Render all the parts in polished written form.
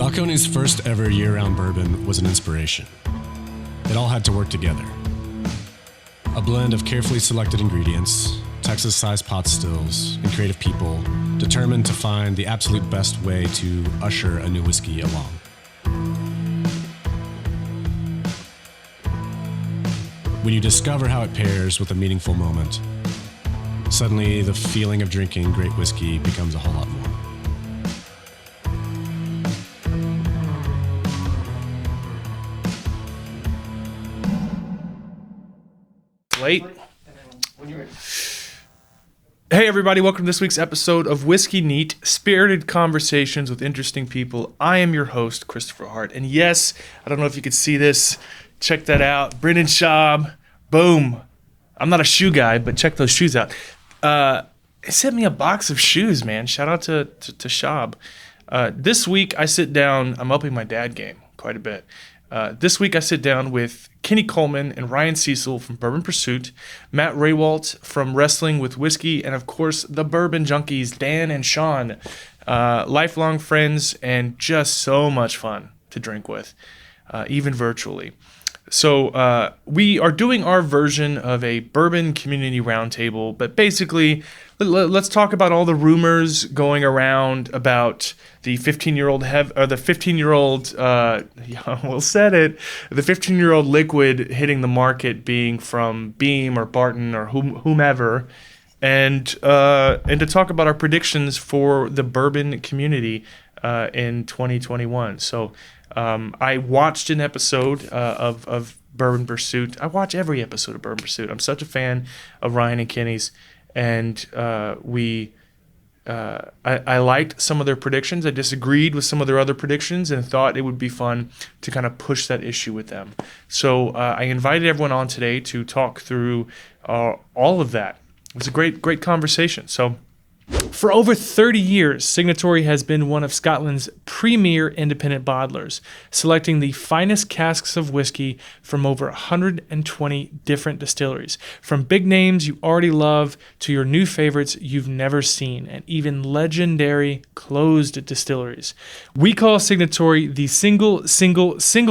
Balcones' first ever year-round bourbon was an inspiration. It all had to work together. A blend of carefully selected ingredients, Texas-sized pot stills, and creative people determined to find the absolute best way to usher a new whiskey along. When you discover how it pairs with a meaningful moment, suddenly the feeling of drinking great whiskey becomes a whole lot more. Late. Hey everybody, welcome to this week's episode of Whiskey Neat, spirited conversations with interesting people. I am your host, Kristopher Hart, and yes, I don't know if you could see this, check that out, Brendan Schaub, boom. I'm not a shoe guy, but check those shoes out. He sent me a box of shoes, man. Shout out to Schaub. This week I sit down, I'm upping my dad game quite a bit. This week I sit down with Kenny Coleman and Ryan Cecil from Bourbon Pursuit, Matt Rehwoldt from Wrestling with Whiskey, and of course the Bourbon Junkies, Dan and Sean, lifelong friends and just so much fun to drink with, even virtually. So we are doing our version of a bourbon community roundtable, but basically let's talk about all the rumors going around about the 15-year-old the 15-year-old liquid hitting the market being from Beam or Barton or whomever, and to talk about our predictions for the bourbon community in 2021. So I watched an episode of Bourbon Pursuit. I watch every episode of Bourbon Pursuit. I'm such a fan of Ryan and Kenny's, and I liked some of their predictions. I disagreed with some of their other predictions and thought it would be fun to kind of push that issue with them. So I invited everyone on today to talk through all of that. It was a great conversation. So for over 30 years, Signatory has been one of Scotland's premier independent bottlers, selecting the finest casks of whiskey from over 120 different distilleries, from big names you already love to your new favorites you've never seen, and even legendary closed distilleries. We call Signatory the single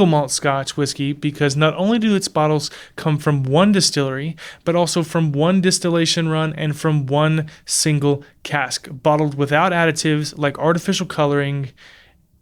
malt Scotch whiskey because not only do its bottles come from one distillery, but also from one distillation run and from one single cask, bottled without additives like artificial coloring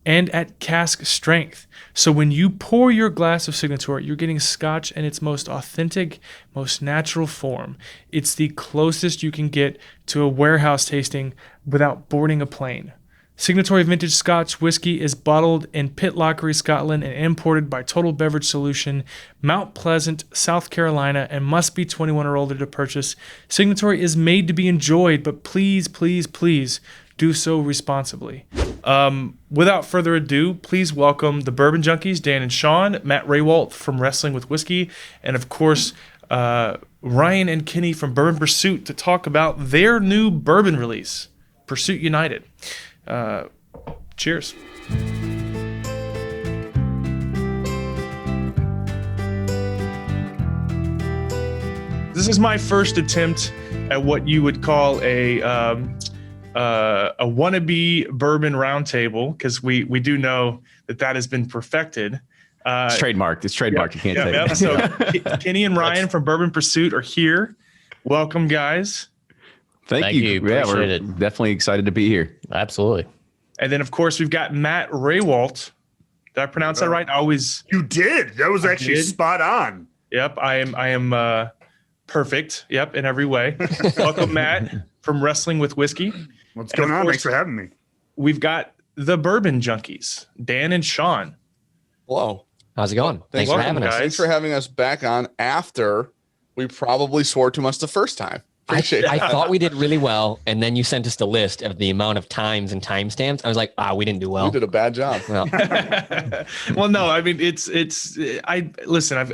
and at cask strength. So when you pour your glass of Signatory, you're getting Scotch in its most authentic, most natural form. It's the closest you can get to a warehouse tasting without boarding a plane. Signatory Vintage Scotch Whiskey is bottled in Pitlochry, Scotland, and imported by Total Beverage Solution, Mount Pleasant, South Carolina, and must be 21 or older to purchase. Signatory is made to be enjoyed, but please, please, please do so responsibly. Without further ado, please welcome the Bourbon Junkies, Dan and Sean, Matt Rehwoldt from Wrestling with Whiskey, and of course, Ryan and Kenny from Bourbon Pursuit to talk about their new bourbon release, Pursuit United. Cheers. This is my first attempt at what you would call a wannabe bourbon roundtable, because we do know that has been perfected. It's trademarked. You can't say it. So Kenny and Ryan from Bourbon Pursuit are here. Welcome, guys. Thank you. Yeah, we're definitely excited to be here. Absolutely. And then, of course, we've got Matt Rehwoldt. Did I pronounce that right? You did. That was actually spot on. Yep, I am perfect. Yep, in every way. Welcome, Matt, from Wrestling with Whiskey. What's going on? Thanks for having me. We've got the Bourbon Junkies, Dan and Sean. Hello. How's it going? Thanks for having us. Thanks for having us back on after we probably swore too much the first time. I thought we did really well, and then you sent us the list of the amount of times and timestamps. I was like, we didn't do well. We did a bad job. Well, well, no, I mean, I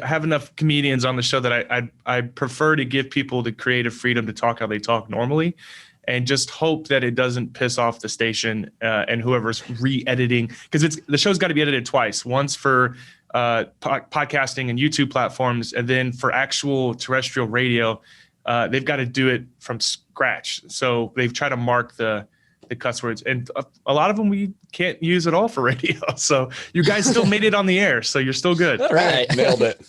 have enough comedians on the show that I prefer to give people the creative freedom to talk how they talk normally, and just hope that it doesn't piss off the station and whoever's re-editing, because the show's got to be edited twice, once for podcasting and YouTube platforms, and then for actual terrestrial radio. They've got to do it from scratch. So they've tried to mark the the cuss words, and a lot of them we can't use at all for radio. So you guys still made it on the air, so you're still good. All right. Nailed it.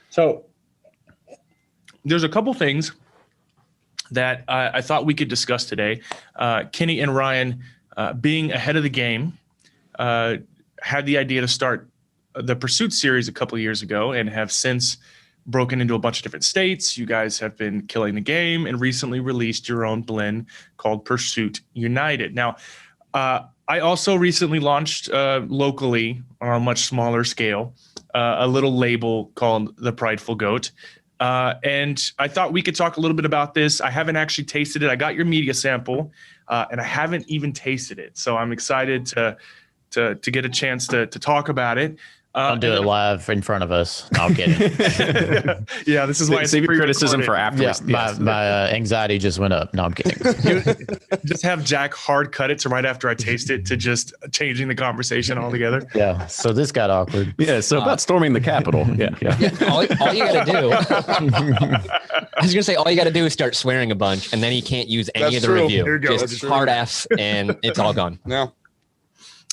So there's a couple things that I thought we could discuss today. Kenny and Ryan, being ahead of the game, had the idea to start the Pursuit series a couple of years ago and have since broken into a bunch of different states. You guys have been killing the game and recently released your own blend called Pursuit United. Now, I also recently launched locally on a much smaller scale, a little label called The Prideful Goat. And I thought we could talk a little bit about this. I haven't actually tasted it. I got your media sample, and I haven't even tasted it. So I'm excited to get a chance to talk about it. Don't do it live in front of us. No, I'm kidding. Yeah, this is why save your criticism for afterwards. Yeah, my anxiety just went up. No, I'm kidding. Just have Jack hard cut it to right after I taste it to just changing the conversation altogether. Yeah. So this got awkward. Yeah. So about storming the Capitol. Yeah. All you got to do. I was going to say, all you got to do is start swearing a bunch, and then you can't use any of the review. Here you go. Just hard F's, and it's all gone. No.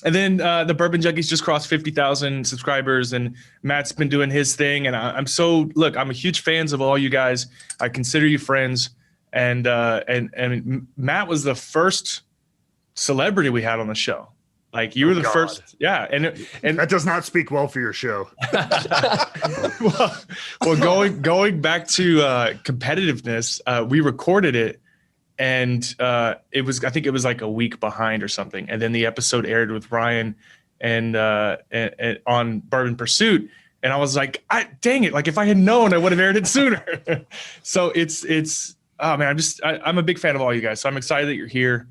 And then the Bourbon Junkies just crossed 50,000 subscribers, and Matt's been doing his thing. And I'm a huge fans of all you guys. I consider you friends. And Matt was the first celebrity we had on the show. Like you were the first. Yeah. And that does not speak well for your show. well, going back to competitiveness, we recorded it. And I think it was like a week behind or something. And then the episode aired with Ryan and on Bourbon Pursuit. And I was like, dang it. Like if I had known, I would have aired it sooner. So oh man, I'm a big fan of all you guys. So I'm excited that you're here.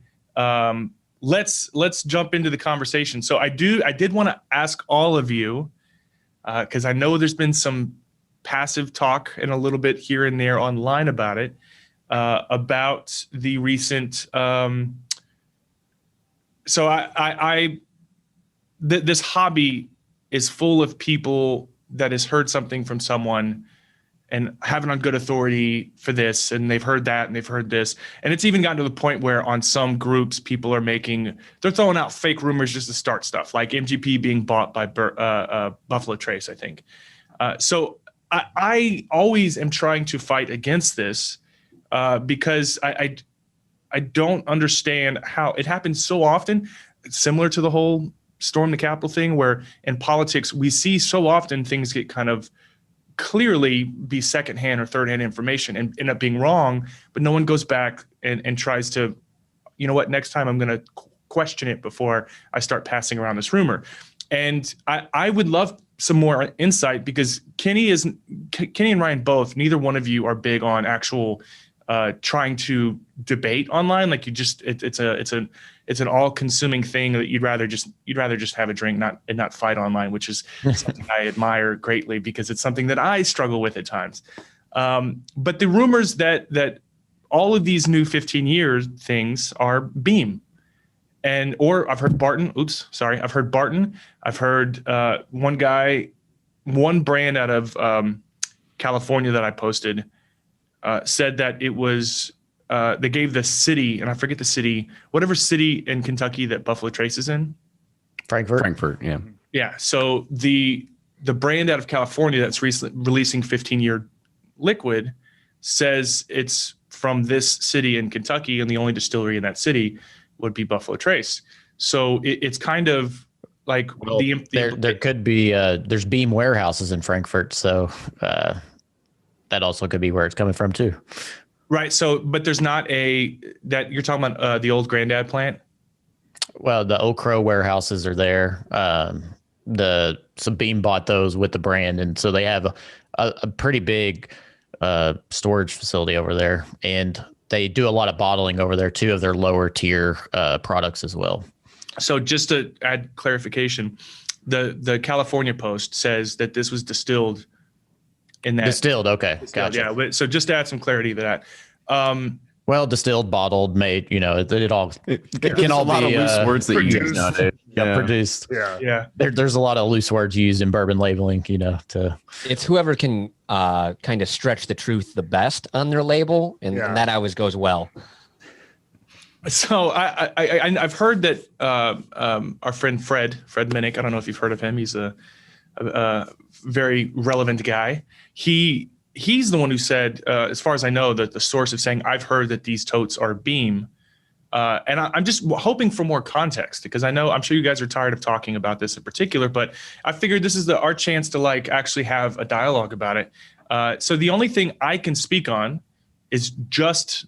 Let's jump into the conversation. So I did want to ask all of you, cause I know there's been some passive talk and a little bit here and there online about it. About the recent this hobby is full of people that has heard something from someone and haven't on good authority for this, and they've heard that and they've heard this, and it's even gotten to the point where on some groups people are they're throwing out fake rumors just to start stuff, like MGP being bought by Buffalo Trace, I think. So I always am trying to fight against this. Because I don't understand how it happens so often. It's similar to the whole storm the Capitol thing, where in politics we see so often things get kind of clearly be secondhand or thirdhand information and end up being wrong, but no one goes back and tries to, you know what, next time I'm going to question it before I start passing around this rumor. And I would love some more insight, because Kenny and Ryan both, neither one of you are big on actual trying to debate online. Like it's an all-consuming thing that you'd rather just have a drink, not fight online, which is something I admire greatly, because it's something that I struggle with at times. But the rumors that all of these new 15-year things are Beam, or I've heard Barton. I've heard Barton. I've heard one brand out of California that I posted. Said that it was they gave the city, and I forget the city, whatever city in Kentucky that Buffalo Trace is in. Frankfurt, yeah. Yeah. So the brand out of California that's recently releasing 15-year liquid says it's from this city in Kentucky, and the only distillery in that city would be Buffalo Trace. So it's kind of like there could be there's Beam warehouses in Frankfurt, so. That also could be where it's coming from too. Right. So, but there's not that you're talking about the old Granddad plant. Well, the Oak Crow warehouses are there. Some Beam bought those with the brand, and so they have a pretty big storage facility over there, and they do a lot of bottling over there too of their lower tier products as well. So, just to add clarification, the California Post says that this was distilled. Distilled, okay, gotcha. Yeah, so just to add some clarity to that. Well, distilled, bottled, made, it all can all a lot be of loose words that you produced. use nowadays. Yeah, produced. Yeah. There's a lot of loose words used in bourbon labeling, It's whoever can kind of stretch the truth the best on their label, and that always goes well. So I've heard that our friend Fred Minnick, I don't know if you've heard of him. He's a very relevant guy. He's the one who said, as far as I know, that the source of saying, I've heard that these totes are Beam. And I'm just hoping for more context, because I'm sure you guys are tired of talking about this in particular, but I figured this is our chance to actually have a dialogue about it. So the only thing I can speak on is just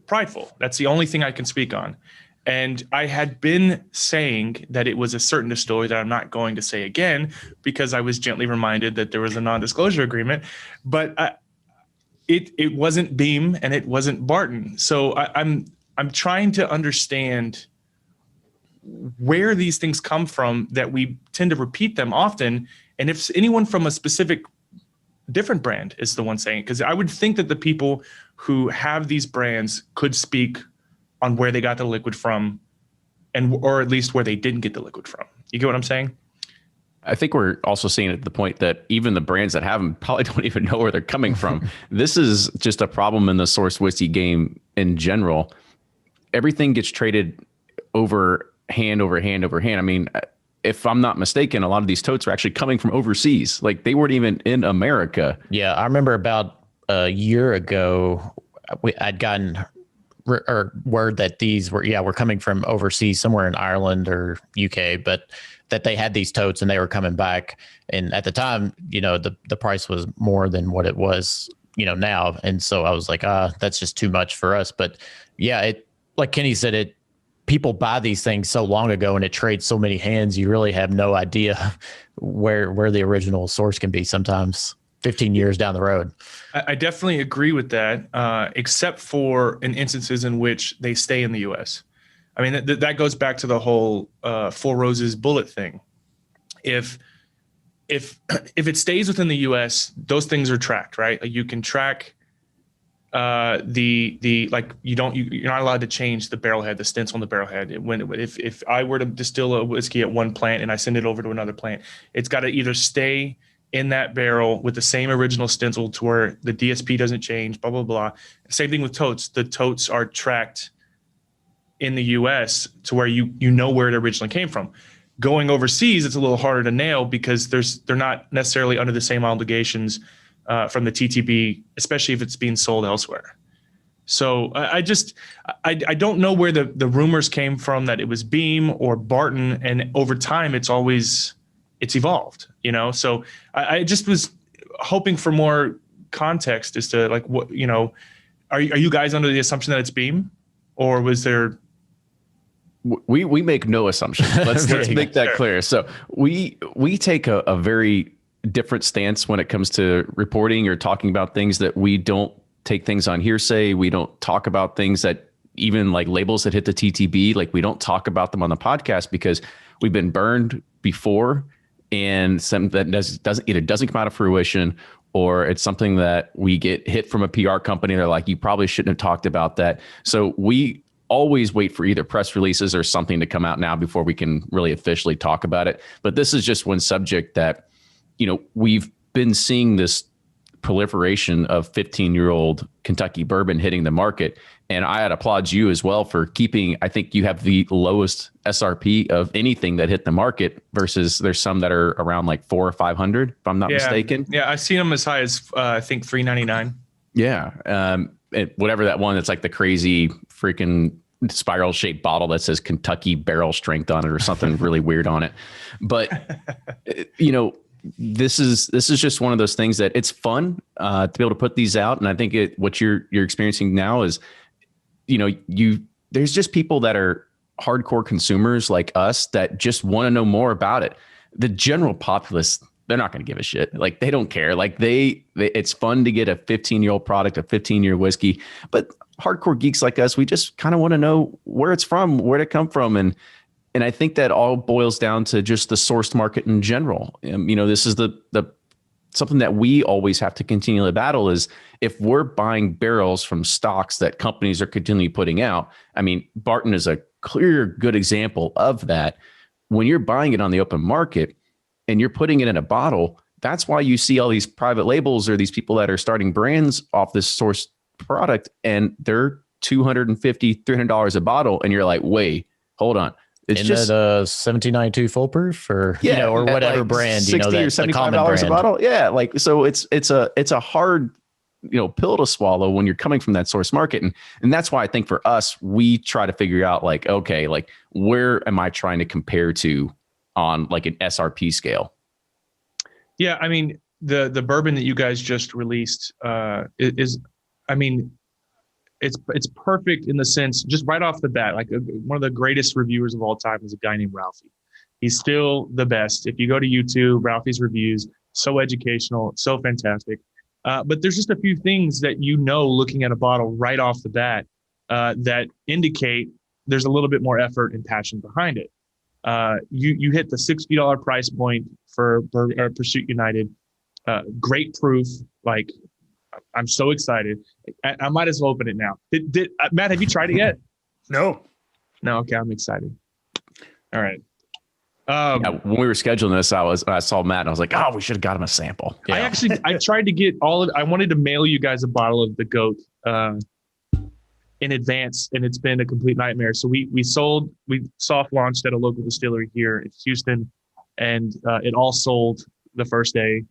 prideful. That's the only thing I can speak on. And I had been saying that it was a certain distillery that I'm not going to say again, because I was gently reminded that there was a non-disclosure agreement, but it wasn't Beam and it wasn't Barton. So I'm trying to understand where these things come from, that we tend to repeat them often. And if anyone from a specific different brand is the one saying it, because I would think that the people who have these brands could speak on where they got the liquid from, or at least where they didn't get the liquid from. You get what I'm saying? I think we're also seeing at the point that even the brands that have them probably don't even know where they're coming from. This is just a problem in the source whiskey game in general. Everything gets traded over hand. I mean, if I'm not mistaken, a lot of these totes are actually coming from overseas. Like, they weren't even in America. Yeah, I remember about a year ago, I'd gotten word that these were coming from overseas, somewhere in Ireland or UK, but that they had these totes and they were coming back. And at the time, the price was more than what it was, now. And so I was like, that's just too much for us. But yeah, like Kenny said, people buy these things so long ago and it trades so many hands, you really have no idea where the original source can be sometimes 15 years down the road. I definitely agree with that, except for in instances in which they stay in the U.S. I mean, that goes back to the whole Four Roses bullet thing. If it stays within the U.S., those things are tracked, right? Like, you can track you're not allowed to change the barrel head, the stencil on the barrel head. If I were to distill a whiskey at one plant and I send it over to another plant, it's got to either stay in that barrel with the same original stencil to where the DSP doesn't change, blah, blah, blah. Same thing with totes. The totes are tracked in the US to where you know where it originally came from. Going overseas, it's a little harder to nail, because they're not necessarily under the same obligations from the TTB, especially if it's being sold elsewhere. So I don't know where the rumors came from that it was Beam or Barton, and over time it's evolved, So I just was hoping for more context as to what, are you guys under the assumption that it's Beam, or was there? We make no assumptions. Let's make that clear. So we take a very different stance when it comes to reporting or talking about things. That we don't take things on hearsay. We don't talk about things that, even like labels that hit the TTB, like, we don't talk about them on the podcast, because we've been burned before, and something that doesn't come out of fruition, or it's something that we get hit from a PR company. They're like, you probably shouldn't have talked about that. So we always wait for either press releases or something to come out now before we can really officially talk about it. But this is just one subject that, we've been seeing this proliferation of 15-year-old Kentucky bourbon hitting the market. And I'd applaud you as well for keeping, I think you have the lowest SRP of anything that hit the market, versus there's some that are around like 400 or 500, if I'm not mistaken. Yeah, I've seen them as high as I think $3.99. Yeah. Whatever that one, it's like the crazy freaking spiral shaped bottle that says Kentucky barrel strength on it, or something really weird on it. But, this is just one of those things that it's fun to be able to put these out. And I think what you're experiencing now is, there's just people that are hardcore consumers like us that just want to know more about it. The general populace, they're not going to give a shit. Like, they don't care. Like, it's fun to get a 15-year-old product, a 15-year whiskey, but hardcore geeks like us, we just kind of want to know where it's from, where it come from. And I think that all boils down to just the sourced market in general. This is the something that we always have to continually battle, is if we're buying barrels from stocks that companies are continually putting out. I mean, Barton is a clear, good example of that. When you're buying it on the open market and you're putting it in a bottle, that's why you see all these private labels or these people that are starting brands off this source product, and they're $250, $300 a bottle. And you're like, wait, hold on. It's Isn't just it 1792 full proof or, or whatever like brand, 60 or that's $75 a bottle. Yeah. Like, so it's a hard, pill to swallow when you're coming from that source market. And that's why I think for us, we try to figure out like, okay, like where am I trying to compare to on like an SRP scale? Yeah. I mean, the bourbon that you guys just released it's perfect in the sense, just right off the bat, like one of the greatest reviewers of all time is a guy named Ralphie. He's still the best. If you go to YouTube, Ralphie's reviews, so educational, so fantastic. But there's just a few things that looking at a bottle right off the bat that indicate there's a little bit more effort and passion behind it. You hit the $60 price point for Pursuit United. Great proof. Like, I'm so excited. I might as well open it now. Did Matt, have you tried it yet? No. No. Okay. I'm excited. All right. When we were scheduling this, I saw Matt and I was like, oh, we should have got him a sample. Yeah. I tried to get I wanted to mail you guys a bottle of the GOAT in advance, and it's been a complete nightmare. So we soft launched at a local distillery here in Houston, and it all sold the first day.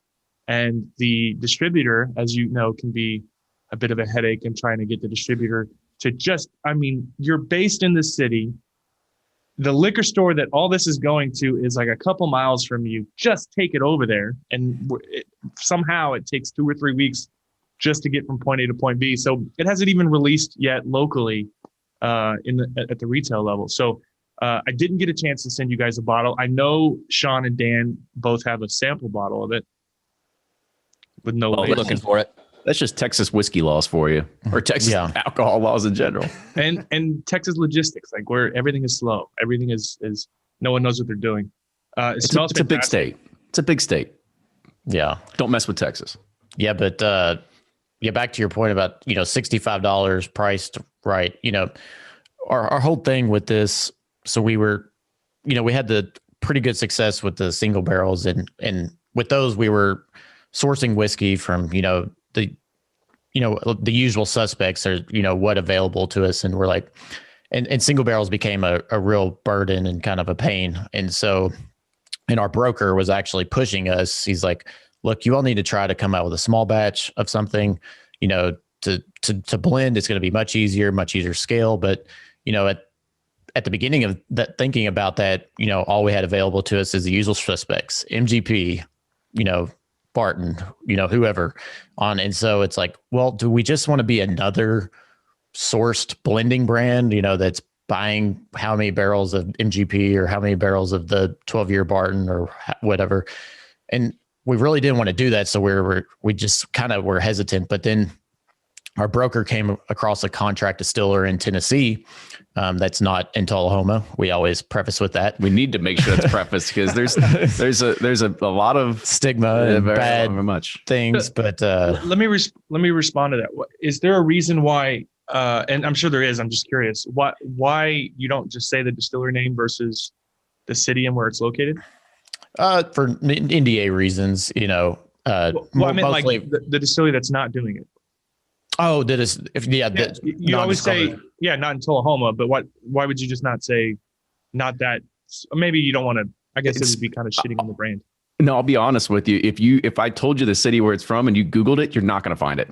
And the distributor, as you know, can be a bit of a headache in trying to get the distributor to you're based in the city. The liquor store that all this is going to is like a couple miles from you. Just take it over there. And somehow it takes 2 or 3 weeks just to get from point A to point B. So it hasn't even released yet locally at the retail level. So I didn't get a chance to send you guys a bottle. I know Sean and Dan both have a sample bottle of it. With no label. Looking for it. That's just Texas whiskey laws for you, or Texas alcohol laws in general, and Texas logistics, like where everything is slow, everything is no one knows what they're doing. It's a big state. It's a big state. Yeah, don't mess with Texas. Yeah, but back to your point about $65 priced right. Our whole thing with this. So we were, we had the pretty good success with the single barrels, and with those we were sourcing whiskey from, the usual suspects are, what available to us. And we're like, and single barrels became a real burden and kind of a pain. And so, and our broker was actually pushing us. He's like, look, you all need to try to come out with a small batch of something, to blend. It's going to be much easier scale. But, at the beginning of that, thinking about that, all we had available to us is the usual suspects, MGP, Barton, whoever on. And so it's like, well, do we just want to be another sourced blending brand, that's buying how many barrels of MGP or how many barrels of the 12-year Barton or whatever? And we really didn't want to do that. So we just kind of were hesitant. But then our broker came across a contract distiller in Tennessee that's not in Tullahoma. We always preface with that. We need to make sure that's prefaced because there's a lot of stigma and bad things. But let me respond to that. Is there a reason why? And I'm sure there is. I'm just curious. Why you don't just say the distillery name versus the city and where it's located? For NDA reasons, I meant like the distillery that's not doing it. Oh, you always say, not in Tullahoma, but why would you just not say, not that? Maybe you don't want to, I guess it would be kind of shitting on the brand. No, I'll be honest with you. If I told you the city where it's from and you Googled it, you're not going to find it.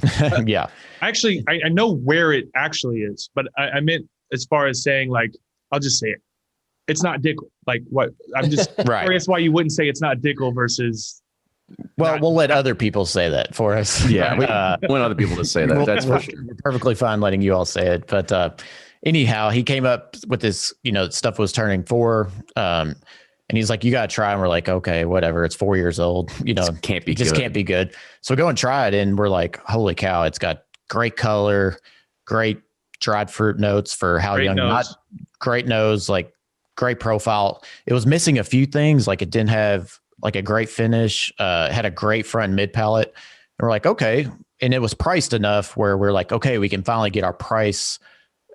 Yeah. Actually, I know where it actually is, but I meant as far as saying, like, I'll just say it. It's not Dickel. Like, what? I'm just curious why you wouldn't say it's not Dickel versus. Well, we'll let other people say that for us. Yeah, we want other people to say that. That's for sure. We're perfectly fine letting you all say it. But anyhow, he came up with this, stuff was turning 4. And he's like, you got to try. And we're like, okay, whatever. It's 4 years old. Can't be good. So we go and try it. And we're like, holy cow, it's got great color, great dried fruit notes for how young, not great nose, like great profile. It was missing a few things. Like it didn't have like a great finish, had a great front mid palate. And we're like, okay. And it was priced enough where we're like, okay, we can finally get our price.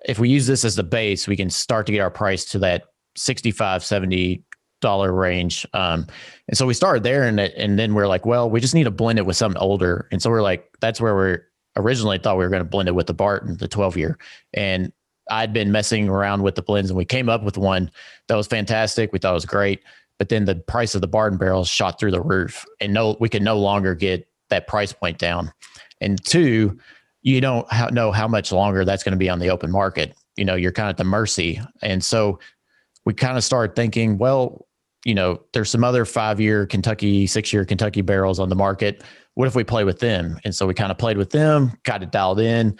If we use this as the base, we can start to get our price to that $65, $70 range. And so we started there and then we're like, well, we just need to blend it with something older. And so we're like, that's where originally thought we were going to blend it with the Barton, the 12-year. And I'd been messing around with the blends, and we came up with one that was fantastic. We thought it was great. But then the price of the Barton barrels shot through the roof, and we could no longer get that price point down. And two, you don't know how much longer that's going to be on the open market. You're kind of at the mercy. And so we kind of started thinking, well, there's some other 5-year Kentucky, 6-year Kentucky barrels on the market. What if we play with them? And so we kind of played with them, got it dialed in,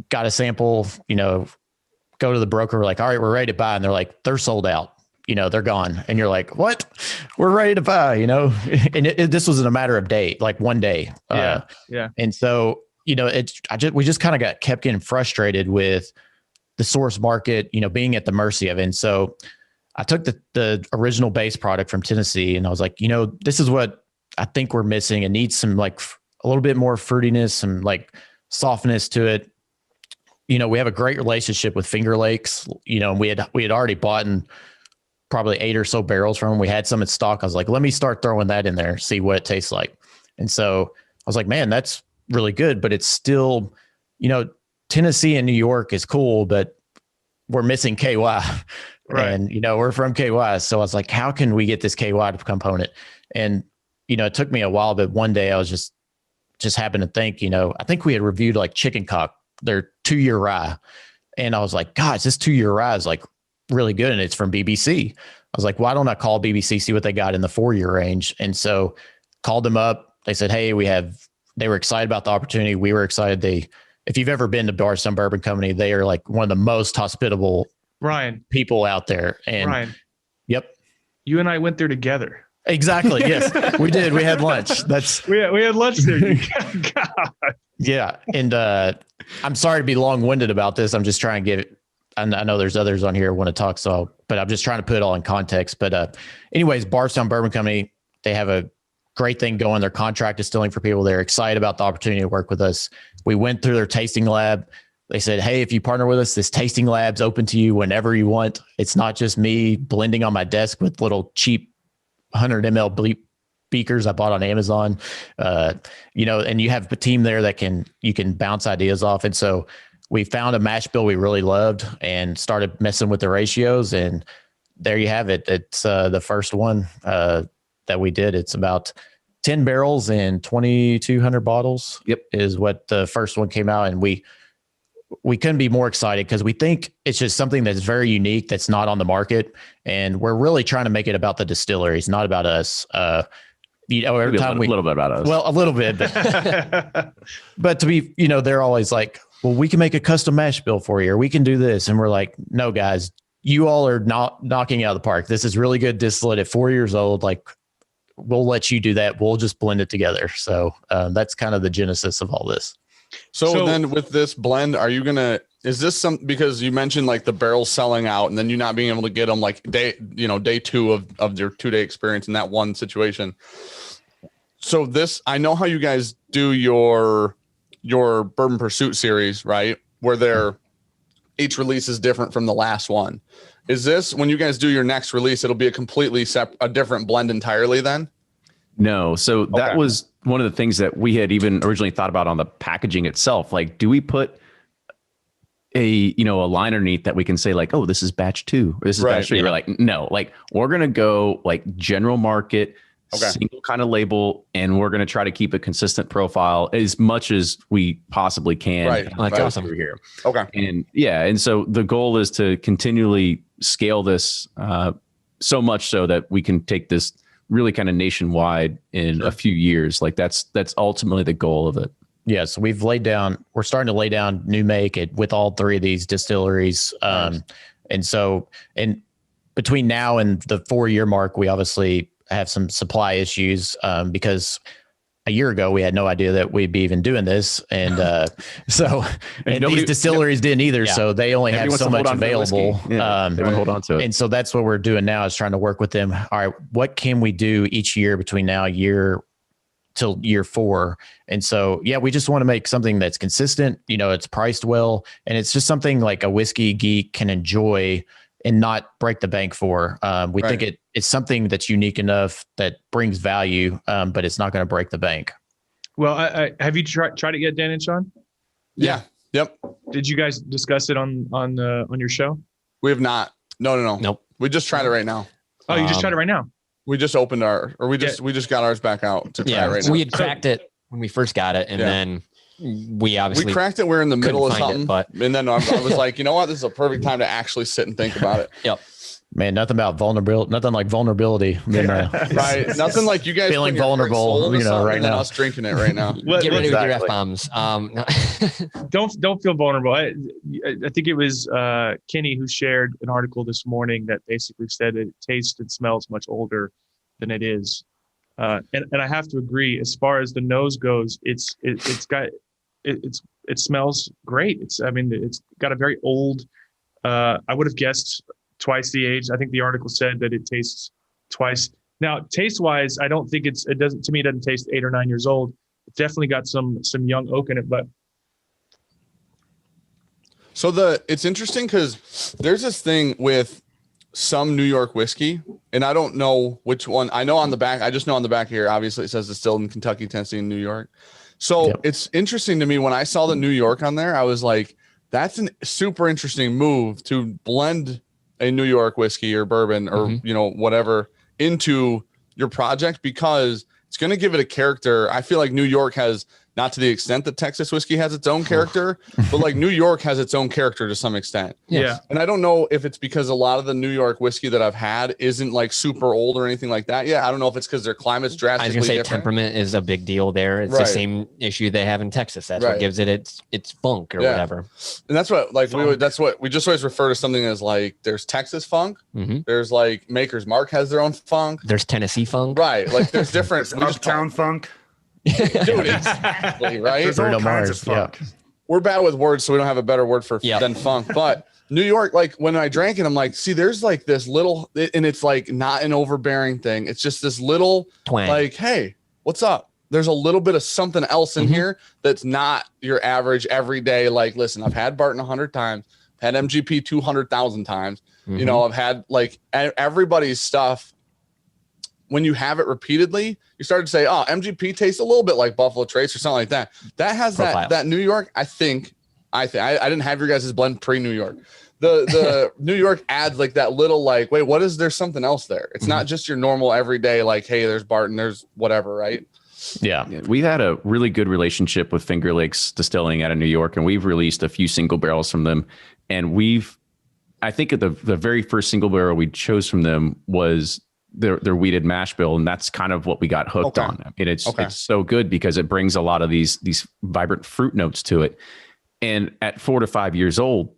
got a sample, go to the broker. We're like, all right, we're ready to buy. And they're like, they're sold out. They're gone. And you're like, what? We're ready to buy, and this was in a matter of one day. Yeah. And so, we just kind of kept getting frustrated with the source market, being at the mercy of it. And so I took the original base product from Tennessee, and I was like, this is what I think we're missing. It needs some a little bit more fruitiness, some softness to it. We have a great relationship with Finger Lakes, and we had already bought probably 8 or so barrels from them. We had some in stock. I was like, let me start throwing that in there, see what it tastes like. And so I was like, man, that's really good, but it's still, Tennessee and New York is cool, but we're missing KY. Right. And, we're from KY. So I was like, how can we get this KY component? And, it took me a while, but one day I was just happened to think, I think we had reviewed Chicken Cock, their 2-year rye. And I was like, gosh, this 2-year rye is really good. And it's from BBC. I was like, why don't I call BBC, see what they got in the 4-year range? And so called them up. They said, hey, they were excited about the opportunity. We were excited. If you've ever been to Bardstown Bourbon Company, they are one of the most hospitable people out there. And Ryan, yep. You and I went there together. Exactly. Yes, we did. We had lunch. We had lunch there. God. Yeah. And I'm sorry to be long-winded about this. I'm just trying to get it. I know there's others on here who want to talk, but I'm just trying to put it all in context. But anyways, Bardstown Bourbon Company, they have a great thing going. They're contract distilling for people. They're excited about the opportunity to work with us. We went through their tasting lab. They said, hey, if you partner with us, this tasting lab's open to you whenever you want. It's not just me blending on my desk with little cheap 100 ml beakers I bought on Amazon. And you have a team there that you can bounce ideas off. And so we found a mash bill we really loved and started messing with the ratios. And there you have it. It's the first one that we did. It's about 10 barrels and 2,200 bottles. Yep, is what the first one came out. And we couldn't be more excited because we think it's just something that's very unique that's not on the market. And we're really trying to make it about the distilleries, not about us. Every time a little bit about us. Well, a little bit, but to be, they're always like, well, we can make a custom mash bill for you, or we can do this. And we're like, no, guys, you all are not knocking it out of the park. This is really good distillate at 4 years old. We'll let you do that. We'll just blend it together. So that's kind of the genesis of all this. So then with this blend, is this because you mentioned the barrels selling out and then you not being able to get them day 2 of your 2-day experience in that one situation. So I know how you guys do your Bourbon Pursuit series, right? Where each release is different from the last one. Is this, when you guys do your next release, it'll be a completely a different blend entirely then? No. So that was one of the things that we had even originally thought about on the packaging itself. Do we put a line underneath that we can say oh, this is batch 2, or this is batch 3? Yeah. We're like, no, we're going to go general market, single kind of label, and we're going to try to keep a consistent profile as much as we possibly can. Right. That's awesome. Here. Okay. And so the goal is to continually scale this so much so that we can take this really kind of nationwide in a few years. That's ultimately the goal of it. Yeah. So we're starting to lay down new make with all 3 of these distilleries. Nice. And between now and the 4-year mark, we obviously have some supply issues because a year ago we had no idea that we'd be even doing this. And these distilleries didn't either. Yeah. So they only have so much available. They want to hold on to it. And so that's what we're doing now, is trying to work with them. All right, what can we do each year between now till year 4? And so, we just want to make something that's consistent. It's priced well, and it's just something a whiskey geek can enjoy and not break the bank for. We think it's something that's unique enough that brings value, but it's not going to break the bank. Well, I have you tried it yet, Dan and Sean? Yeah. Yep. Did you guys discuss it on your show? We have not. No. Nope. We just tried it right now. Oh, you just tried it right now? We just opened we just got ours back out to try it right now. We had cracked it when we first got it, and then we cracked it. We're in the middle of something, and then I was like, you know what? This is a perfect time to actually sit and think about it. Yep. Man, nothing like vulnerability. Right. Nothing like you guys feeling vulnerable, right now. Us drinking it right now. Get ready with your F-bombs. Don't feel vulnerable. I think it was Kenny who shared an article this morning that basically said it tastes and smells much older than it is. And I have to agree, as far as the nose goes, it smells great. It's got a very old, I would have guessed twice the age. I think the article said that it tastes twice. Now, taste wise, I don't think it doesn't taste 8 or 9 years old. It's definitely got some young oak in it, but. So it's interesting because there's this thing with some New York whiskey, and I don't know which one. I know on the back, I just know on the back here, obviously it says distilled in Kentucky, Tennessee, and New York. So It's interesting to me when I saw the New York on there, I was like, that's a super interesting move to blend a New York whiskey or bourbon or, whatever into your project, because it's going to give it a character. I feel like New York has, not to the extent that Texas whiskey has its own character, but like New York has its own character to some extent. Yeah. And I don't know if it's because a lot of the New York whiskey that I've had isn't like super old or anything like that. Yeah. I don't know if it's because their climate's drastically I was going to say different. Temperament is a big deal there. It's the same issue they have in Texas. That's what gives it its funk or whatever. And that's what we just always refer to something as like, there's Texas funk. Mm-hmm. There's like Maker's Mark has their own funk. There's Tennessee funk. Right. Like there's different. Uptown funk. Dude, exactly, right? There's all kinds of funk. We're bad with words, so we don't have a better word for than funk. But New York, like when I drank it, I'm like, see, there's like this little, and it's like not an overbearing thing. It's just this little twang. Like, hey, what's up? There's a little bit of something else in here that's not your average everyday. Like, listen, I've had Barton 100 times, had MGP 200,000 times. I've had like everybody's stuff. When you have it repeatedly, you start to say, oh, MGP tastes a little bit like Buffalo Trace or something like that. That has that New York. I didn't have your guys' blend pre-New York. The New York adds like that little like, wait, what is there something else there? It's not just your normal everyday, like, hey, there's Barton, there's whatever, right? Yeah. We've had a really good relationship with Finger Lakes Distilling out of New York, and we've released a few single barrels from them. And I think the very first single barrel we chose from them was their wheated mash bill, and that's kind of what we got hooked on. I mean, it's so good because it brings a lot of these vibrant fruit notes to it. And at 4 to 5 years old,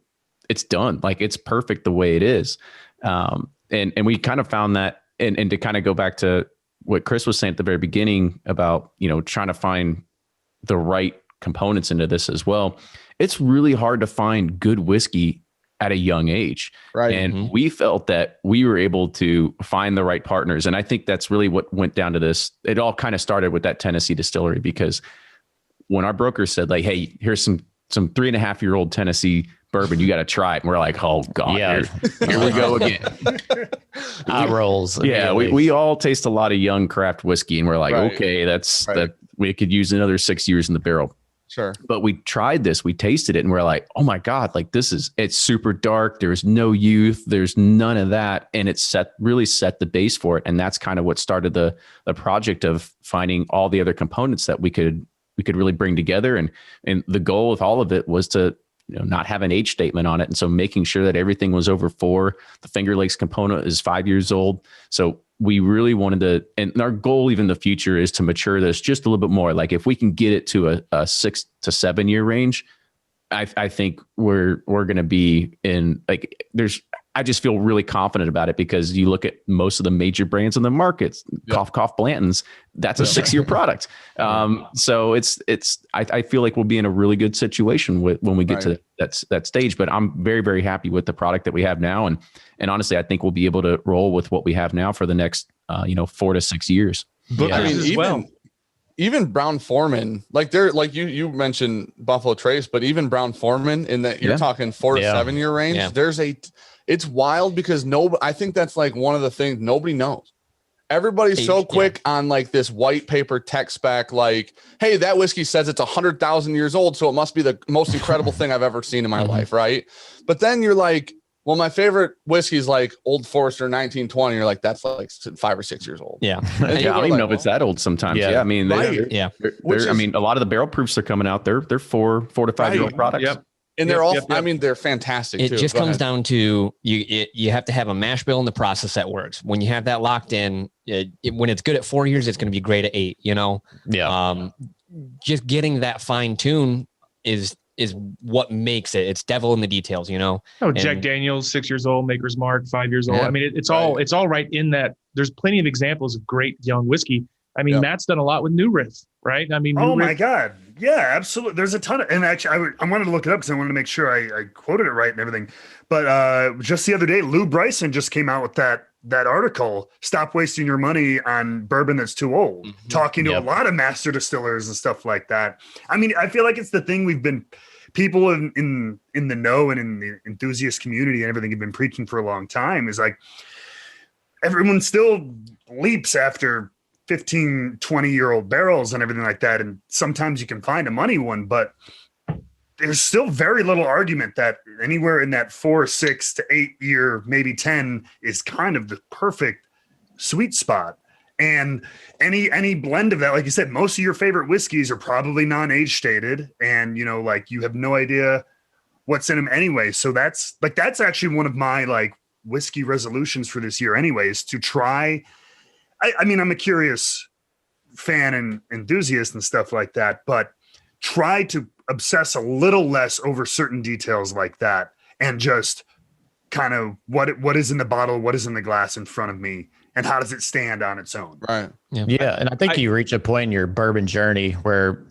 it's done. Like it's perfect the way it is. And we kind of found that, and to kind of go back to what Chris was saying at the very beginning about, trying to find the right components into this as well. It's really hard to find good whiskey at a young age. Right. And we felt that we were able to find the right partners. And I think that's really what went down to this. It all kind of started with that Tennessee distillery, because when our broker said like, hey, here's some 3.5-year-old Tennessee bourbon, you got to try it. And we're like, oh God, here we go again. Rolls. Yeah. We all taste a lot of young craft whiskey, and we're like, okay, that we could use another 6 years in the barrel. Sure. But we tried this, we tasted it, and we're like, oh my God, like it's super dark. There's no youth. There's none of that. And it really set the base for it. And that's kind of what started the project of finding all the other components that we could really bring together. And the goal with all of it was to, not have an age statement on it. And so making sure that everything was over 4. The Finger Lakes component is 5 years old. So we really wanted to, and our goal even in the future is to mature this just a little bit more. Like if we can get it to a 6 to 7 year range, I think we're going to be in like, I just feel really confident about it, because you look at most of the major brands in the markets, cough Blanton's, that's a 6-year product. So I feel like we'll be in a really good situation when we get to that stage, but I'm very, very happy with the product that we have now. And honestly, I think we'll be able to roll with what we have now for the next, 4 to 6 years. But I mean, even Brown Foreman, like you mentioned Buffalo Trace, but even Brown Foreman in that you're talking 4 to 7 year range. It's wild because I think that's like one of the things nobody knows. everybody's so quick on like this white paper tech spec, like, hey, that whiskey says it's 100,000 years old, so it must be the most incredible thing I've ever seen in my life, right? But then you're like, well, my favorite whiskey is like Old Forester 1920. You're like, that's like 5 or 6 years old. Yeah. I don't even know if it's that old sometimes. Yeah. I mean, I mean, a lot of the barrel proofs are coming out. They're 4 to 5 year old products. Yep. And they're all, I mean, they're fantastic. It just comes down to you have to have a mash bill in the process that works. When you have that locked in, when it's good at 4 years, it's going to be great at 8, you know? Yeah. Just getting that fine tune is what makes it. It's devil in the details, you know? Oh, Jack Daniels, 6 years old, Maker's Mark, 5 years old. I mean, it's all right in that. There's plenty of examples of great young whiskey. I mean, Matt's done a lot with New Riff, right? I mean, my God. Yeah, absolutely. There's a ton of, and actually I wanted to look it up because I wanted to make sure I quoted it right and everything. But just the other day, Lou Bryson just came out with that article, Stop Wasting Your Money on Bourbon That's Too Old, talking to a lot of master distillers and stuff like that. I mean, I feel like it's the thing people in the know and in the enthusiast community and everything have been preaching for a long time, is like everyone still leaps after 15, 20-year-old barrels and everything like that. And sometimes you can find a money one, but there's still very little argument that anywhere in that 4, 6 to 8 year, maybe 10 is kind of the perfect sweet spot. And any blend of that, like you said, most of your favorite whiskeys are probably non-age stated, and you know, like you have no idea what's in them anyway. So that's actually one of my like whiskey resolutions for this year anyway, is to try. I mean, I'm a curious fan and enthusiast and stuff like that, but try to obsess a little less over certain details like that, and just kind of what is in the bottle, what is in the glass in front of me, and how does it stand on its own? Right. Yeah. And I think you reach a point in your bourbon journey where,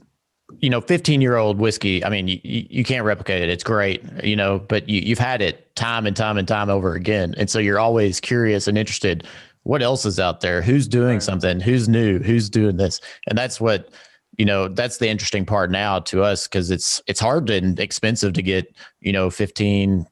you know, 15-year-old whiskey, I mean, you can't replicate it. It's great, you know, but you've had it time and time and time over again. And so you're always curious and interested. What else is out there? Who's doing something? Who's new? Who's doing this? And that's what, you know, that's the interesting part now to us, because it's hard and expensive to get, you know, 15,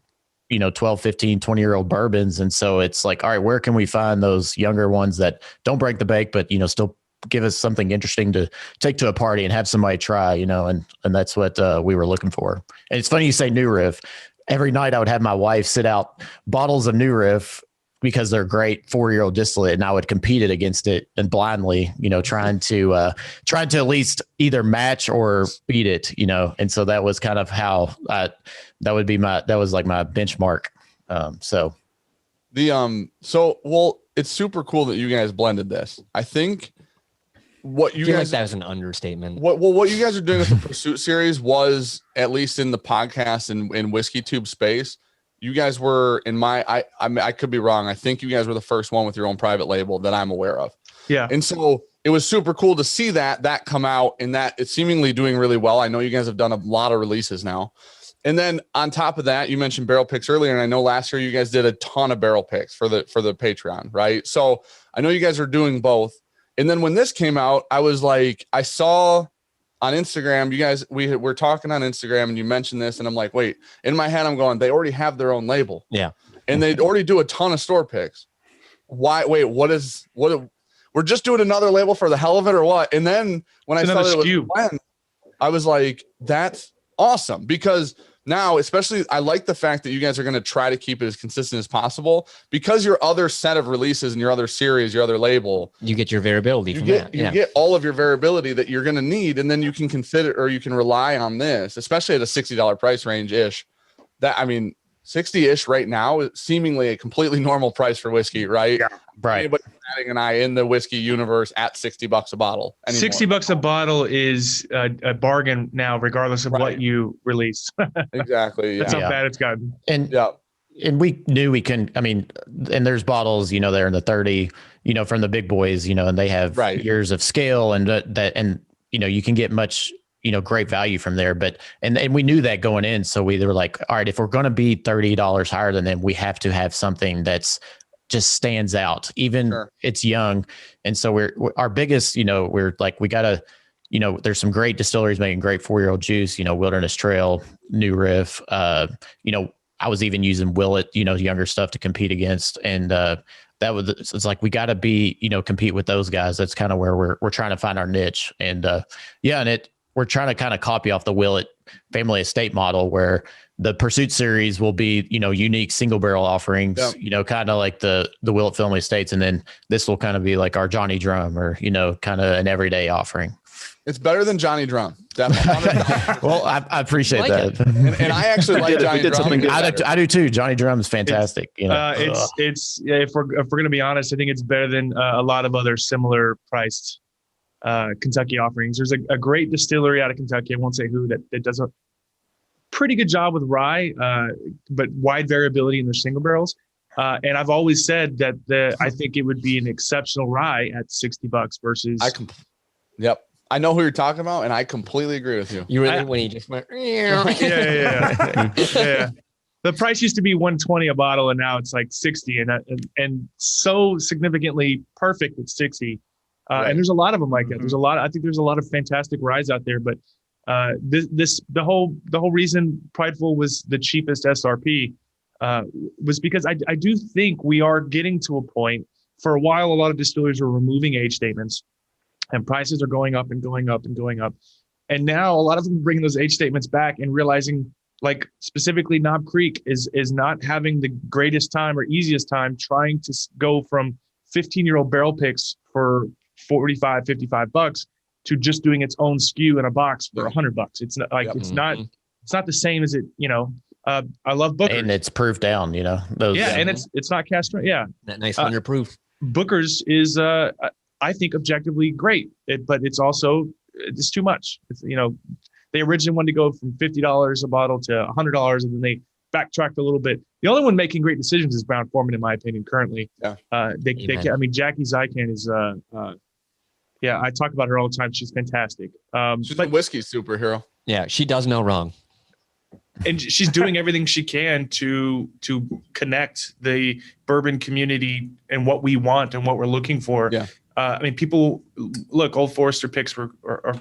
you know, 12, 15, 20-year-old bourbons. And so it's like, all right, where can we find those younger ones that don't break the bank, but, you know, still give us something interesting to take to a party and have somebody try, you know, and that's what we were looking for. And it's funny you say New Riff. Every night I would have my wife sit out bottles of New Riff because they're great 4-year-old distillate, and I would compete it against it and blindly, you know, trying to at least either match or beat it, you know. And so that was kind of how that was like my benchmark. So it's super cool that you guys blended this. I think what you guys, like that was an understatement. What you guys are doing with the Pursuit series was, at least in the podcast and in Whiskey Tube space, you guys were I could be wrong. I think you guys were the first one with your own private label that I'm aware of. Yeah. And so it was super cool to see that come out, and that it's seemingly doing really well. I know you guys have done a lot of releases now. And then on top of that, you mentioned barrel picks earlier, and I know last year you guys did a ton of barrel picks for the Patreon, right? So I know you guys are doing both. And then when this came out, I was like, I saw on Instagram, you guys, we're talking on Instagram, and you mentioned this, and I'm like, wait, in my head, I'm going, they already have their own label. Yeah. And they already do a ton of store picks. Why? Wait, we're just doing another label for the hell of it, or what? And then when I saw it was blend, I was like, that's awesome, because now, especially, I like the fact that you guys are going to try to keep it as consistent as possible, because your other set of releases and your other series, your other label, you get your variability from that. You get all of your variability that you're going to need. And then you can consider, or you can rely on this, especially at a $60 price range ish. That, I mean, 60-ish right now is seemingly a completely normal price for whiskey, right? Yeah, right. Anybody batting an eye in the whiskey universe at $60 a bottle. Anymore. $60 a bottle is a bargain now, regardless of what you release. Exactly. Yeah. That's how bad it's gotten. And we knew we couldn't. I mean, and there's bottles, you know, they're in the 30, you know, from the big boys, you know, and they have years of scale, and and you know, you can get much, you know, great value from there. But, and we knew that going in. So we were like, all right, if we're going to be $30 higher than them, we have to have something that's just stands out, even it's young. And so our biggest, you know, we're like, we gotta, you know, there's some great distilleries making great 4-year-old juice, you know, Wilderness Trail, New Riff, you know, I was even using Willet, younger stuff to compete against. And it's like, we got to be, compete with those guys. That's kind of where we're trying to find our niche. And we're trying to kind of copy off the Willet family estate model, where the Pursuit series will be, unique single barrel offerings, kind of like the Willet family estates. And then this will kind of be like our Johnny Drum, or, kind of an everyday offering. It's better than Johnny Drum. Definitely. Well, I appreciate that. And I actually like Johnny Drum. I do too. Johnny Drum is fantastic. It's if we're going to be honest, I think it's better than a lot of other similar priced Kentucky offerings. There's a great distillery out of Kentucky. I won't say who, that does a pretty good job with rye, but wide variability in their single barrels. And I've always said that I think it would be an exceptional rye at $60 versus. Yep. I know who you're talking about, and I completely agree with you. You really, when he just went, yeah. The price used to be $120 a bottle, and now it's like $60, and so significantly perfect at 60. Right. And there's a lot of them like that. There's a lot. I think there's a lot of fantastic ryes out there, but the whole reason Prideful was the cheapest SRP was because I do think we are getting to a point. For a while, a lot of distilleries were removing age statements, and prices are going up and going up and going up. And now a lot of them are bringing those age statements back and realizing, like specifically Knob Creek is not having the greatest time or easiest time trying to go from 15-year-old barrel picks for $45, $55 to just doing its own SKU in a box for $100. It's not like, it's not the same as it, I love Booker's. And it's proof down, those. Yeah. And it's not cast. Yeah. That nice 100 proof. Booker's is, I think, objectively great, but it's too much. It's, they originally wanted to go from $50 a bottle to $100, and then they backtracked a little bit. The only one making great decisions is Brown-Forman, in my opinion, currently. Yeah. Jackie Zykan is, I talk about her all the time. She's fantastic. She's a whiskey superhero. Yeah, she does no wrong. And she's doing everything she can to connect the bourbon community and what we want and what we're looking for. Yeah. People look, Old Forester picks are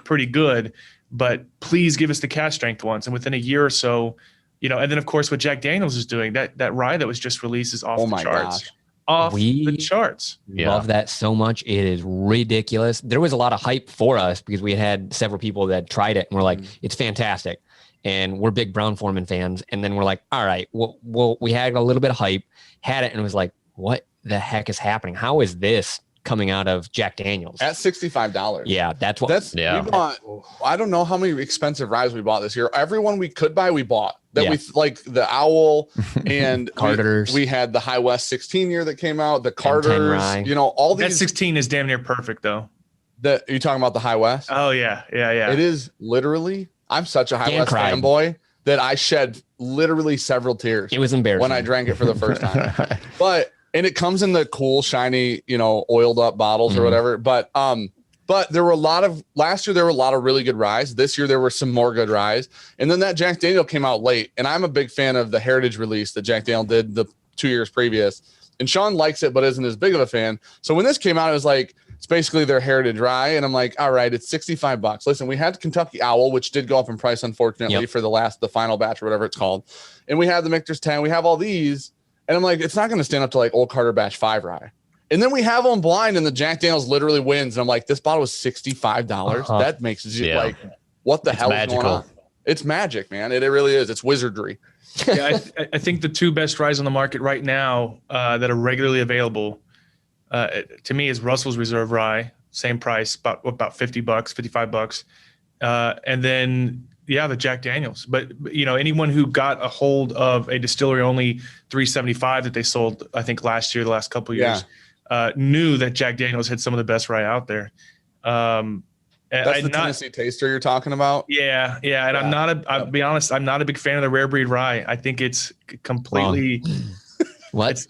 pretty good, but please give us the cask strength ones. And within a year or so, and then of course what Jack Daniels is doing, that rye that was just released is off the charts. Gosh. Off the charts. Love that so much. It is ridiculous. There was a lot of hype for us because we had several people that tried it and were like, it's fantastic. And we're big Brown-Forman fans. And then we're like, all right, well, we had a little bit of hype, had it, and it was like, what the heck is happening? How is this coming out of Jack Daniels at $65? Yeah, we bought. I don't know how many expensive ryes we bought this year. Everyone we could buy, we bought. We like the Owl and Carter's. We had the High West 16 year that came out. The Carter's, all these. That 16 is damn near perfect though. Are you talking about the High West? Oh yeah. It is literally. I'm such a High West fanboy that I shed literally several tears. It was embarrassing when I drank it for the first time. And it comes in the cool, shiny, oiled up bottles or whatever. But there were last year, there were a lot of really good ryes. This year, there were some more good ryes. And then that Jack Daniel came out late. And I'm a big fan of the Heritage release that Jack Daniel did the 2 years previous. And Sean likes it, but isn't as big of a fan. So when this came out, it was like, it's basically their Heritage rye. And I'm like, all right, it's $65. Listen, we had Kentucky Owl, which did go up in price, unfortunately, for the final batch or whatever it's called. And we have the Michter's 10. We have all these. And I'm like, it's not going to stand up to like Old Carter Batch 5 rye. And then we have them blind, and the Jack Daniels literally wins. And I'm like, this bottle was $65. That makes it like, what the hell is going on? It's magic, man. It really is. It's wizardry. Yeah, I think the two best ryes on the market right now that are regularly available to me is Russell's Reserve Rye, same price, about $50, $55. And then, the Jack Daniels. But anyone who got a hold of a distillery only 375 that they sold, I think last year, the last couple of years, knew that Jack Daniels had some of the best rye out there. That's the Tennessee Taster you're talking about. Yeah. And I'll be honest, I'm not a big fan of the rare breed rye. I think it's completely what?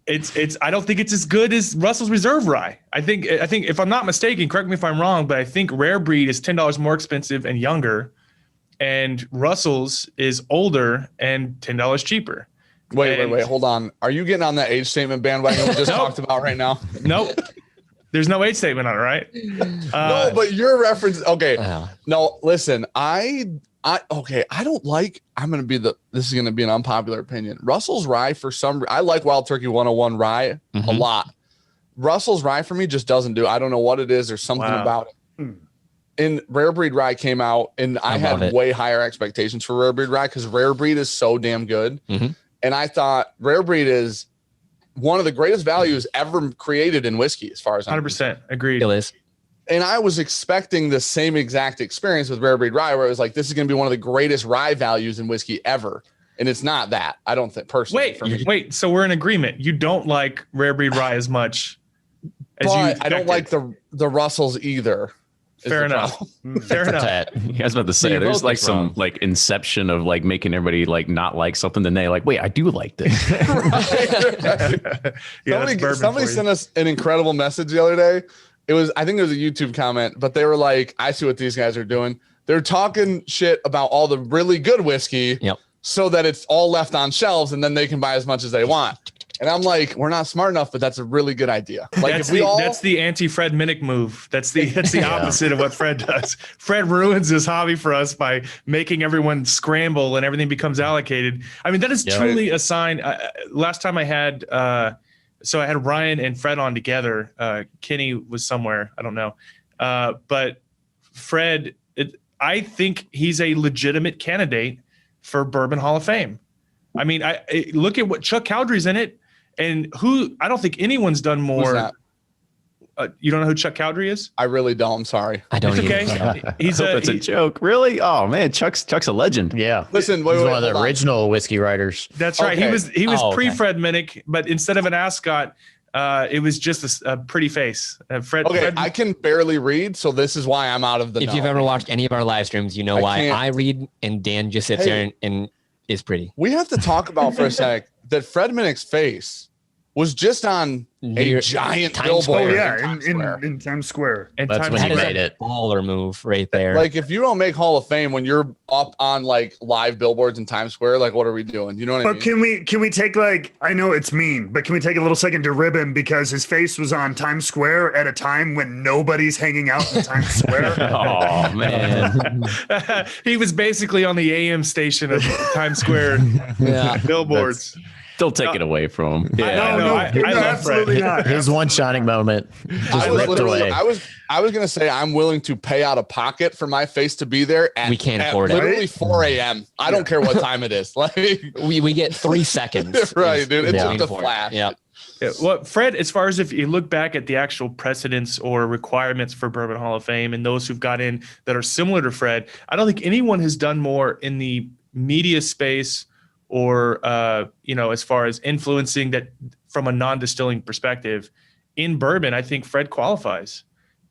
It's I don't think it's as good as Russell's Reserve Rye. I think if I'm not mistaken, correct me if I'm wrong, but I think rare breed is $10 more expensive and younger, and Russell's is older and $10 cheaper. Wait, hold on. Are you getting on that age statement bandwagon we just talked about right now? Nope. There's no age statement on it, right? No, but your reference. Okay. No, listen, I I don't like. This is gonna be an unpopular opinion. Russell's Rye I like Wild Turkey 101 Rye a lot. Russell's Rye for me just doesn't do. I don't know what it is. There's something about it. And Rare Breed Rye came out, and I had way higher expectations for Rare Breed Rye because Rare Breed is so damn good. And I thought Rare Breed is one of the greatest values ever created in whiskey, as far as I'm 100% agreed. It is. And I was expecting the same exact experience with Rare Breed Rye, where it was like, this is going to be one of the greatest rye values in whiskey ever. And it's not that. I don't think personally. Wait. So we're in agreement. You don't like Rare Breed Rye as much as you expected. I don't like the Russells either. Fair enough. Fair enough. I was about to say, there's like some like inception of like making everybody like not like something. Then they like, wait, I do like this. Somebody sent us an incredible message the other day. I think it was a YouTube comment, but they were like, I see what these guys are doing. They're talking shit about all the really good whiskey so that it's all left on shelves and then they can buy as much as they want. And I'm like, we're not smart enough, but that's a really good idea. Like that's the anti-Fred Minnick move. That's the opposite of what Fred does. Fred ruins his hobby for us by making everyone scramble and everything becomes allocated. I mean, that is truly a sign. Last time I had, so I had Ryan and Fred on together. Kenny was somewhere, I don't know. But Fred, I think he's a legitimate candidate for Bourbon Hall of Fame. I mean, look at what Chuck Cowdery's in it. And I don't think anyone's done more. You don't know who Chuck Cowdery is? I really don't. I'm sorry. I don't. It's okay. It's a joke. Really? Oh man, Chuck's a legend. Yeah. Listen, he's one of the original whiskey writers. That's right. He was pre-Fred Minnick, but instead of an ascot, it was just a pretty face. Fred. I can barely read, so this is why I'm out of the. If you've ever watched any of our live streams, you know why I read and Dan just sits there and is pretty. We have to talk about for a sec that Fred Minnick's face was just on a giant billboard. In Times Square. And that's when he made it. Baller move right there. Like if you don't make Hall of Fame when you're up on like live billboards in Times Square, like what are we doing? You know what I mean? But can we take like, I know it's mean, but can we take a little second to rib him because his face was on Times Square at a time when nobody's hanging out in Times Square? Oh man. He was basically on the AM station of Times Square billboards. Don't take it away from him. Yeah, I love absolutely not. His one shining moment just ripped away. I was gonna say I'm willing to pay out of pocket for my face to be there at, we can't afford literally 4 a.m. I don't care what time it is. Like we get 3 seconds. Right, dude. It's just a flash. Yeah. Well, Fred, as far as if you look back at the actual precedents or requirements for Bourbon Hall of Fame and those who've got in that are similar to Fred, I don't think anyone has done more in the media space or as far as influencing that from a non-distilling perspective in bourbon. I think Fred qualifies.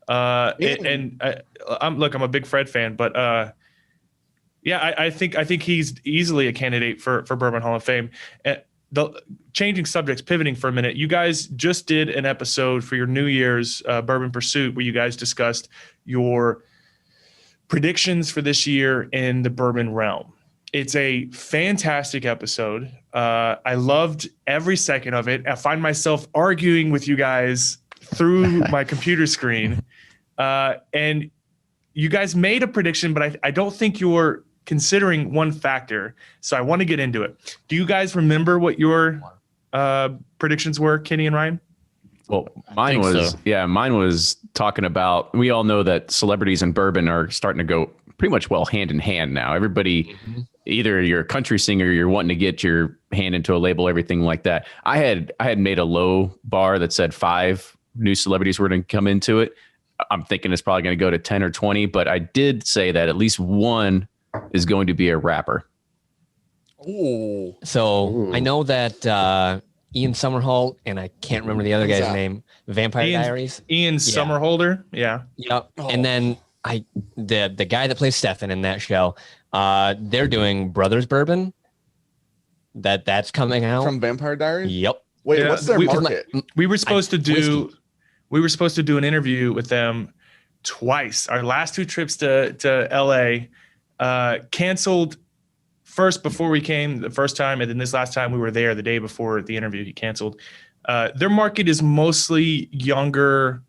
I'm a big Fred fan, but I think he's easily a candidate for Bourbon Hall of Fame. Changing subjects, pivoting for a minute. You guys just did an episode for your New Year's Bourbon Pursuit where you guys discussed your predictions for this year in the bourbon realm. It's a fantastic episode. I loved every second of it. I find myself arguing with you guys through my computer screen. And you guys made a prediction, but I don't think you're considering one factor. So I want to get into it. Do you guys remember what your predictions were, Kenny and Ryan? Well, mine was talking about, we all know that celebrities and bourbon are starting to go pretty much hand in hand now. Everybody, either you're a country singer, you're wanting to get your hand into a label, everything like that. I had made a low bar that said 5 new celebrities were going to come into it. I'm thinking it's probably going to go to 10 or 20, but I did say that at least one is going to be a rapper. Ooh. So I know that Ian Somerhalder, and I can't remember the other guy's name, Vampire Diaries. Ian Somerhalder. Yeah. Yep. Oh. And then the guy that plays Stefan in that show, they're doing Brothers Bourbon. That's coming out from Vampire Diaries. Yep. Wait, what's their market? We were supposed to do an interview with them twice. Our last 2 trips to LA canceled first before we came the first time, and then this last time we were there the day before the interview he canceled. Their market is mostly younger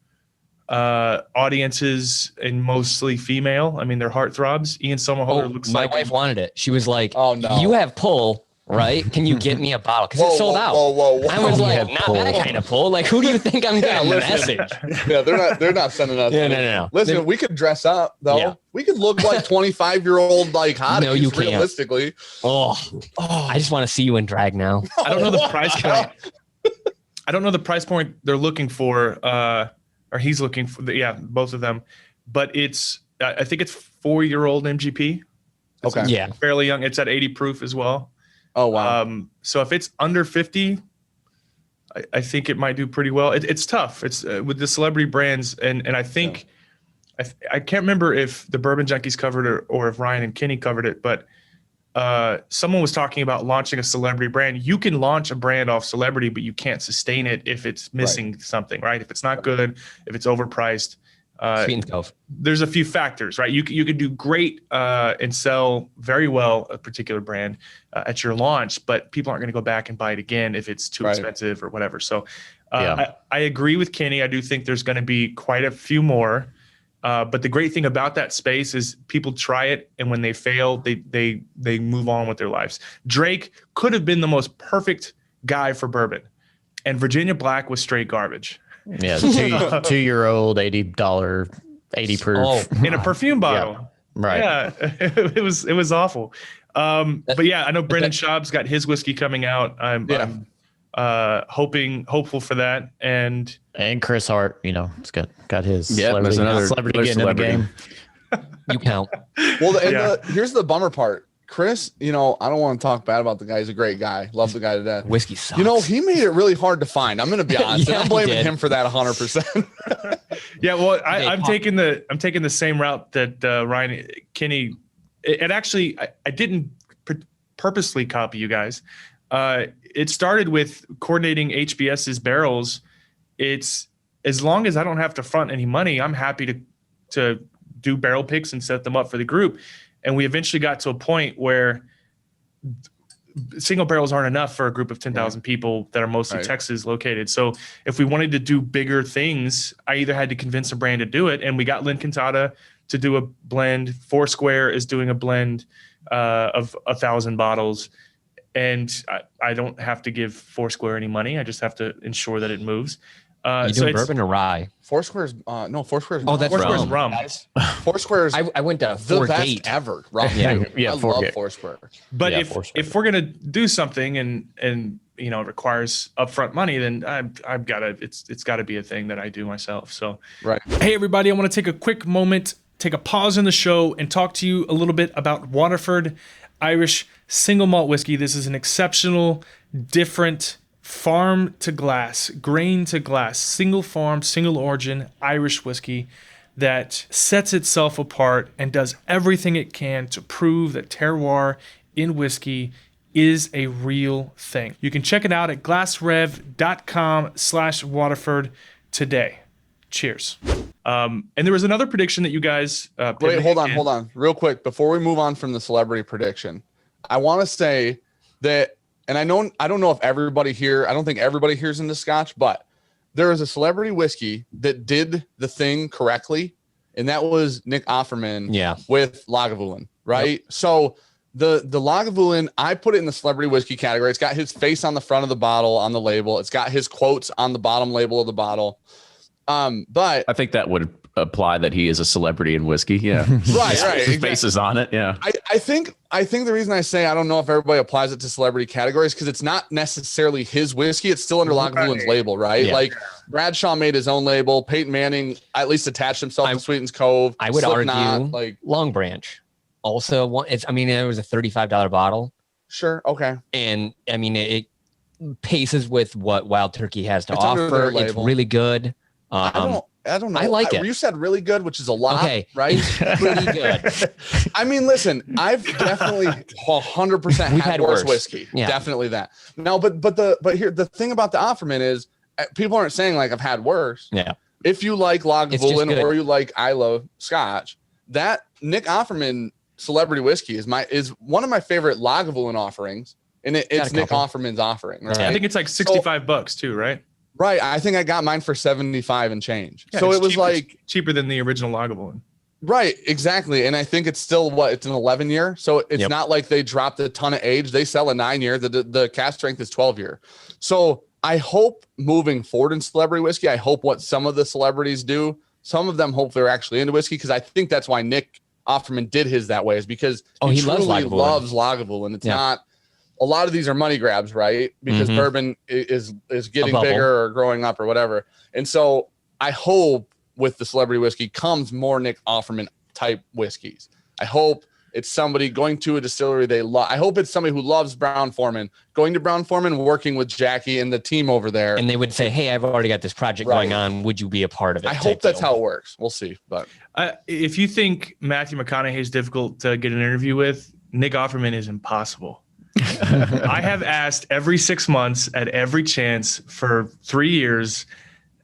audiences and mostly female. I mean, they're heartthrobs. Ian Somerhalder looks my like wife wanted it. She was like, "Oh no, you have pull, right? Can you get me a bottle? Because it's sold out." Whoa. I was like, not that kind of pull. Like, who do you think I'm getting the message? Yeah, they're not sending us. No. Listen, we could dress up though. Yeah. We could look like 25-year-old like hotties. No, you can't. Realistically. Oh, I just want to see you in drag now. I don't know the price point. I don't know the price point they're looking for, or he's looking for. Both of them, but I think it's 4-year-old MGP. Okay. Yeah. Fairly young. It's at 80 proof as well. Oh wow. So if it's under 50, I think it might do pretty well. It's tough. It's with the celebrity brands, and I think I can't remember if the Bourbon Junkies covered it or if Ryan and Kenny covered it, but someone was talking about launching a celebrity brand. You can launch a brand off celebrity, but you can't sustain it if it's missing something, right? If it's not good, if it's overpriced. Sweet and Cove. There's a few factors, right? You could do great and sell very well a particular brand at your launch, but people aren't going to go back and buy it again if it's too expensive or whatever. So I agree with Kenny. I do think there's going to be quite a few more. But the great thing about that space is people try it, and when they fail, they move on with their lives. Drake could have been the most perfect guy for bourbon, and Virginia Black was straight garbage. Yeah, 2-year-old, $80, 80 proof. In a perfume bottle. Yeah, right. Yeah, it was awful. But yeah, I know Brendan Schaub's got his whiskey coming out. I'm hopeful for that. And Chris Hart, it's got his there's another celebrity getting in the game. You count. Well, here's the bummer part. Chris, I don't want to talk bad about the guy. He's a great guy. Love the guy to death. Whiskey sucks. He made it really hard to find. I'm going to be honest. Yeah, I'm blaming him for that 100%. Yeah, well, I'm taking the same route that Ryan Kenny. And actually, I didn't purposely copy you guys. It started with coordinating HBS's barrels. It's as long as I don't have to front any money, I'm happy to do barrel picks and set them up for the group. And we eventually got to a point where single barrels aren't enough for a group of 10,000 people that are mostly Texas located. So if we wanted to do bigger things, I either had to convince a brand to do it, and we got Lynn Cantata to do a blend. Foursquare is doing a blend of 1,000 bottles. And I don't have to give Foursquare any money. I just have to ensure that it moves. You doing bourbon or rye? Foursquare's Foursquare's that's Foursquare's rum. Foursquare's I went to the Gate. best ever. Rum. Yeah, I love Foursquare. But if we're gonna do something and it requires upfront money, then I've got to it's got to be a thing that I do myself. So Hey everybody, I want to take a quick moment, take a pause in the show, and talk to you a little bit about Waterford Irish Single Malt Whiskey. This is an exceptional, different farm to glass, grain to glass, single farm, single origin Irish whiskey that sets itself apart and does everything it can to prove that terroir in whiskey is a real thing. You can check it out at glassrev.com/Waterford today. Cheers. And there was another prediction that you guys wait, hold on real quick before we move on from the celebrity prediction. I want to say that, and I don't know if everybody here, I don't think everybody here's into Scotch, but there is a celebrity whiskey that did the thing correctly, and that was Nick Offerman with Lagavulin, right? Yep. So the Lagavulin, I put it in the celebrity whiskey category. It's got his face on the front of the bottle on the label. It's got his quotes on the bottom label of the bottle. But I think that would apply that he is a celebrity in whiskey. Yeah. right. His face is on it. Yeah. I think the reason I say I don't know if everybody applies it to celebrity categories because it's not necessarily his whiskey. It's still under Lagavulin's label, right? Yeah. Like Bradshaw made his own label. Peyton Manning at least attached himself to Sweetens Cove. I would argue like Long Branch also it was a $35 bottle. Sure. Okay. And I mean, it paces with what Wild Turkey has to offer. It's really good. I don't know. I like it. You said really good, which is a lot, right? It's pretty good. I mean, listen, I've definitely 100% had worse whiskey. Yeah. Definitely that. No, but here the thing about the Offerman is people aren't saying like I've had worse. Yeah. If you like Lagavulin or you like Islay Scotch, that Nick Offerman celebrity whiskey is one of my favorite Lagavulin offerings, and it's Nick Offerman's offering. Right? I think it's like $65 too, right? Right. I think I got mine for 75 and change. Yeah, so it was cheaper than the original Lagavulin. Right, exactly. And I think it's still it's an 11 year. So it's not like they dropped a ton of age. They sell a 9 year. The cask strength is 12 year. So I hope moving forward in celebrity whiskey, I hope what some of the celebrities do, some of them hope they're actually into whiskey, because I think that's why Nick Offerman did his that way, is because he truly loves Lagavulin. It's not, a lot of these are money grabs, right? Because bourbon is getting bigger or growing up or whatever. And so I hope with the celebrity whiskey comes more Nick Offerman type whiskeys. I hope it's somebody going to a distillery they love. I hope it's somebody who loves Brown-Forman, going to Brown-Forman, working with Jackie and the team over there. And they would say, hey, I've already got this project going on. Would you be a part of it? I hope that's how it works. We'll see. But if you think Matthew McConaughey is difficult to get an interview with, Nick Offerman is impossible. I have asked every 6 months at every chance for 3 years.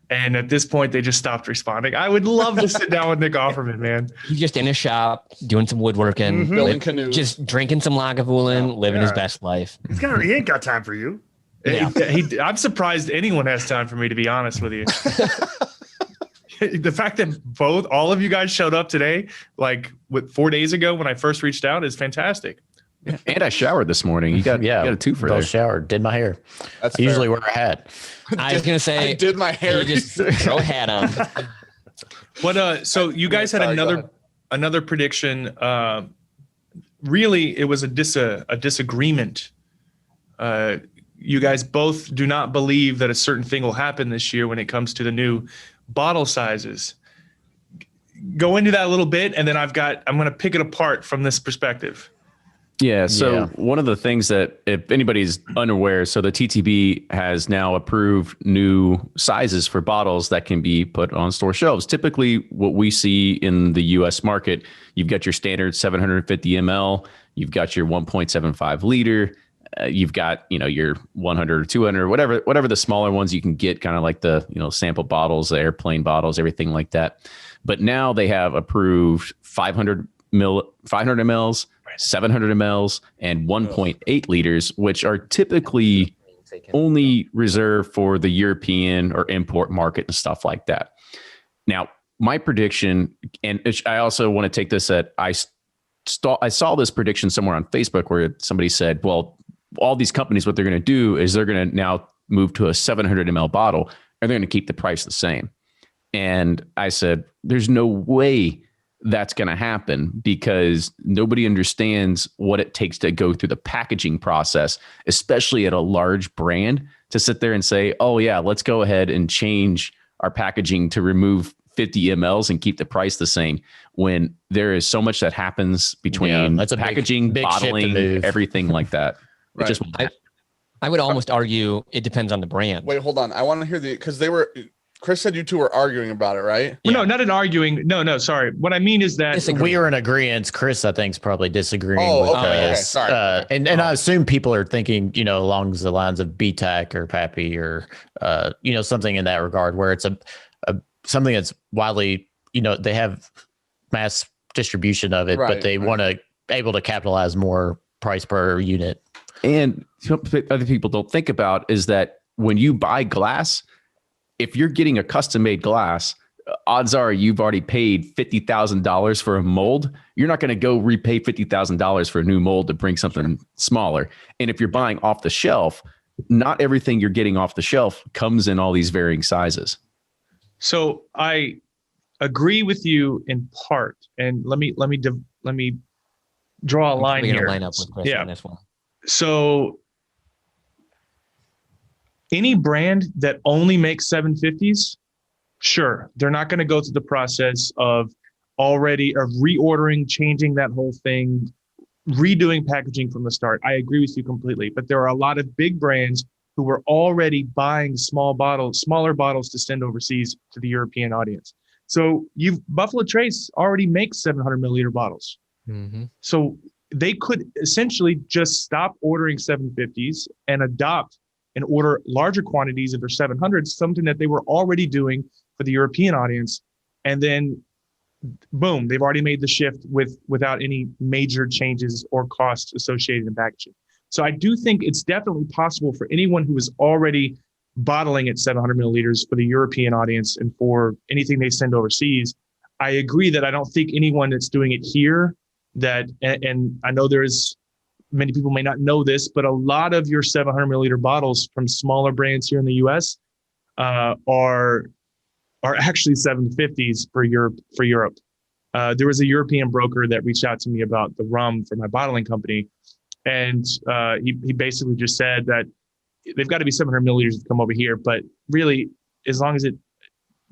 And at this point, they just stopped responding. I would love to sit down with Nick Offerman, man. He's just in a shop doing some woodworking, building canoes, just drinking some Lagavulin, living his best life. He ain't got time for you. Yeah. I'm surprised anyone has time for me, to be honest with you. The fact that all of you guys showed up today, like 4 days ago when I first reached out, is fantastic. Yeah. And I showered this morning. You got a twofer there. Showered, did my hair. That's usually wear a hat. I was gonna say, I did my hair. Just throw a hat on. What? So you guys had another prediction. Really, it was a disagreement. You guys both do not believe that a certain thing will happen this year when it comes to the new bottle sizes. Go into that a little bit, and then I'm going to pick it apart from this perspective. Yeah. So one of the things that, if anybody's unaware, so the TTB has now approved new sizes for bottles that can be put on store shelves. Typically what we see in the US market, you've got your standard 750 ml, you've got your 1.75 liter, you've got, your 100 or 200, whatever the smaller ones you can get, kind of like the, sample bottles, the airplane bottles, everything like that. But now they have approved 500 mLs, 700 mLs, and 1.8 liters, which are typically only reserved for the European or import market and stuff like that. Now, my prediction, and I also want to take this I saw this prediction somewhere on Facebook where somebody said, well, all these companies, what they're going to do is they're going to now move to a 700 ml bottle, and they're going to keep the price the same. And I said, there's no way that's going to happen, because nobody understands what it takes to go through the packaging process, especially at a large brand, to sit there and say, oh yeah, let's go ahead and change our packaging to remove 50 mLs and keep the price the same, when there is so much that happens between that's a packaging, big bottling, everything like that. Right. I would almost argue it depends on the brand. Wait, hold on. I want to hear because Chris said you two were arguing about it, right? Yeah. No, not an arguing. No, sorry. What I mean is that we are in agreement. Chris, I think, is probably disagreeing with okay. us. Sorry. And I assume people are thinking, along the lines of BTAC or Pappy or, something in that regard, where it's a something that's widely, they have mass distribution of it, but they want to able to capitalize more price per unit. And something other people don't think about is that when you buy glass, if you're getting a custom made glass, odds are you've already paid $50,000 for a mold. You're not going to go repay $50,000 for a new mold to bring something smaller. And if you're buying off the shelf, not everything you're getting off the shelf comes in all these varying sizes. So I agree with you in part, and let me draw a line here. Line up with Chris on this one. So any brand that only makes 750s, sure, they're not going to go through the process of reordering, changing that whole thing, redoing packaging from the start. I agree with you completely. But there are a lot of big brands who were already buying smaller bottles to send overseas to the European audience. So Buffalo Trace already makes 700 milliliter bottles. Mm-hmm. So they could essentially just stop ordering 750s and adopt and order larger quantities of their 700s, something that they were already doing for the European audience. And then, boom, they've already made the shift without any major changes or costs associated in packaging. So I do think it's definitely possible for anyone who is already bottling at 700 milliliters for the European audience and for anything they send overseas. I agree that I don't think anyone that's doing it here and I know many people may not know this, but a lot of your 700 milliliter bottles from smaller brands here in the US are actually 750s for Europe. There was a European broker that reached out to me about the rum for my bottling company. And he basically just said that they've got to be 700 milliliters to come over here. But really, as long as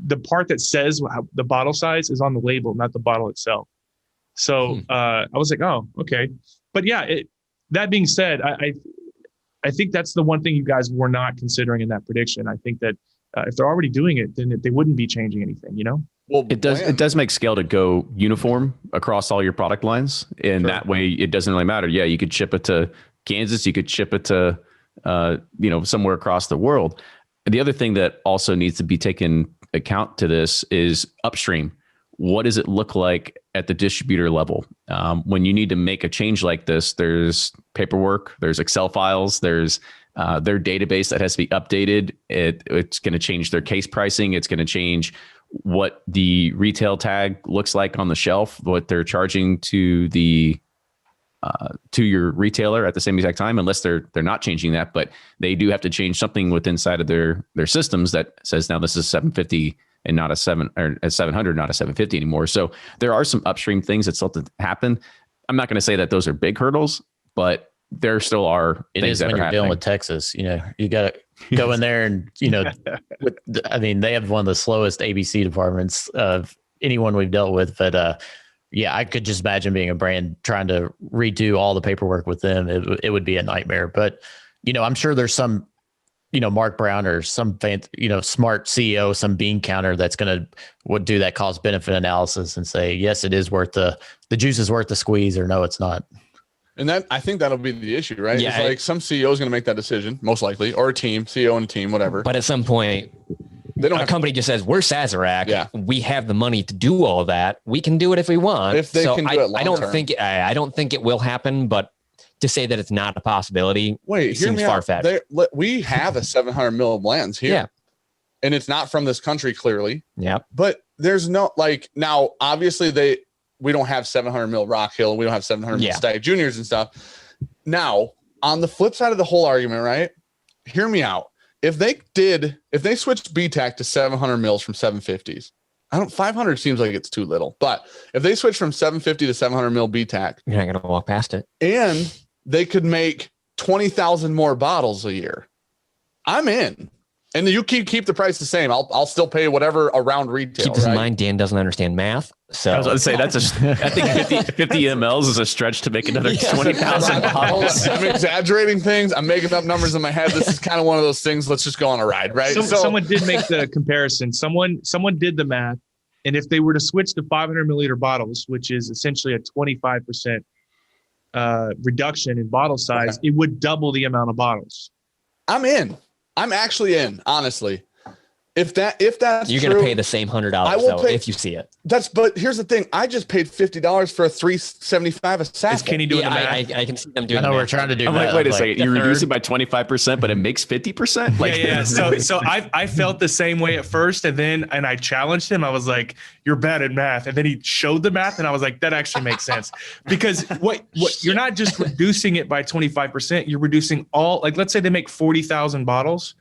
the part that says the bottle size is on the label, not the bottle itself. So I was like, oh, okay. But yeah, that being said, I think that's the one thing you guys were not considering in that prediction. I think that if they're already doing it, then they wouldn't be changing anything, Well, it does make scale to go uniform across all your product lines. And that way it doesn't really matter. Yeah, you could ship it to Kansas, you could ship it to somewhere across the world. The other thing that also needs to be taken account to this is upstream. What does it look like at the distributor level? When you need to make a change like this, there's paperwork, there's Excel files, there's their database that has to be updated. It's going to change their case pricing. It's going to change what the retail tag looks like on the shelf, what they're charging to your retailer at the same exact time, unless they're not changing that. But they do have to change something within inside of their systems that says now this is 750 and not a 700, not a 750 anymore. So there are some upstream things that still have to happen. I'm not going to say that those are big hurdles, but there still are. It is when you're dealing with Texas. You got to go in there and they have one of the slowest ABC departments of anyone we've dealt with. But I could just imagine being a brand trying to redo all the paperwork with them. It would be a nightmare. But I'm sure there's some Mark Brown or some smart CEO, some bean counter that's going to do that cost benefit analysis and say, yes, it is worth the juice is worth the squeeze, or no, it's not. And I think that'll be the issue, right? Yeah, it's like some CEO is going to make that decision, most likely, or a team, CEO and a team, whatever. But at some point, a company just says, we're Sazerac. Yeah. We have the money to do all that. We can do it if we want. If they can do it long term. I don't think it will happen, but to say that it's not a possibility seems far-fetched. We have a 700 mil blends here. Yeah. And it's not from this country, clearly. Yeah. But there's no, now, obviously, we don't have 700 mil Rock Hill. We don't have 700 mil Stag Juniors and stuff. Now, on the flip side of the whole argument, right? Hear me out. If they switched BTAC to 700 mils from 750s, 500 seems like it's too little. But if they switch from 750 to 700 mil BTAC, you're not going to walk past it. And they could make 20,000 more bottles a year, I'm in. And you keep the price the same. I'll still pay whatever around retail. Keep this in mind, Dan doesn't understand math. So I was going to say I think 50 mls is a stretch to make another 20,000 bottles. I'm exaggerating things. I'm making up numbers in my head. This is kind of one of those things. Let's just go on a ride, right? Someone did make the comparison. Someone did the math, and if they were to switch to 500 milliliter bottles, which is essentially a 25% reduction in bottle size, it would double the amount of bottles. I'm in. I'm actually in, honestly. If that's you're going to pay the same $100 if you see it. But here's the thing. I just paid $50 for a $375 a sack. Is Kenny doing the math? I can see them doing. I know we're trying to do. I'm that. wait a second. You reduce it by 25%, but it makes 50%. So I felt the same way at first, and I challenged him. I was like, "You're bad at math," and then he showed the math, and I was like, "That actually makes sense," because what you're not just reducing it by 25%. You're reducing all. Like, let's say they make 40,000 bottles,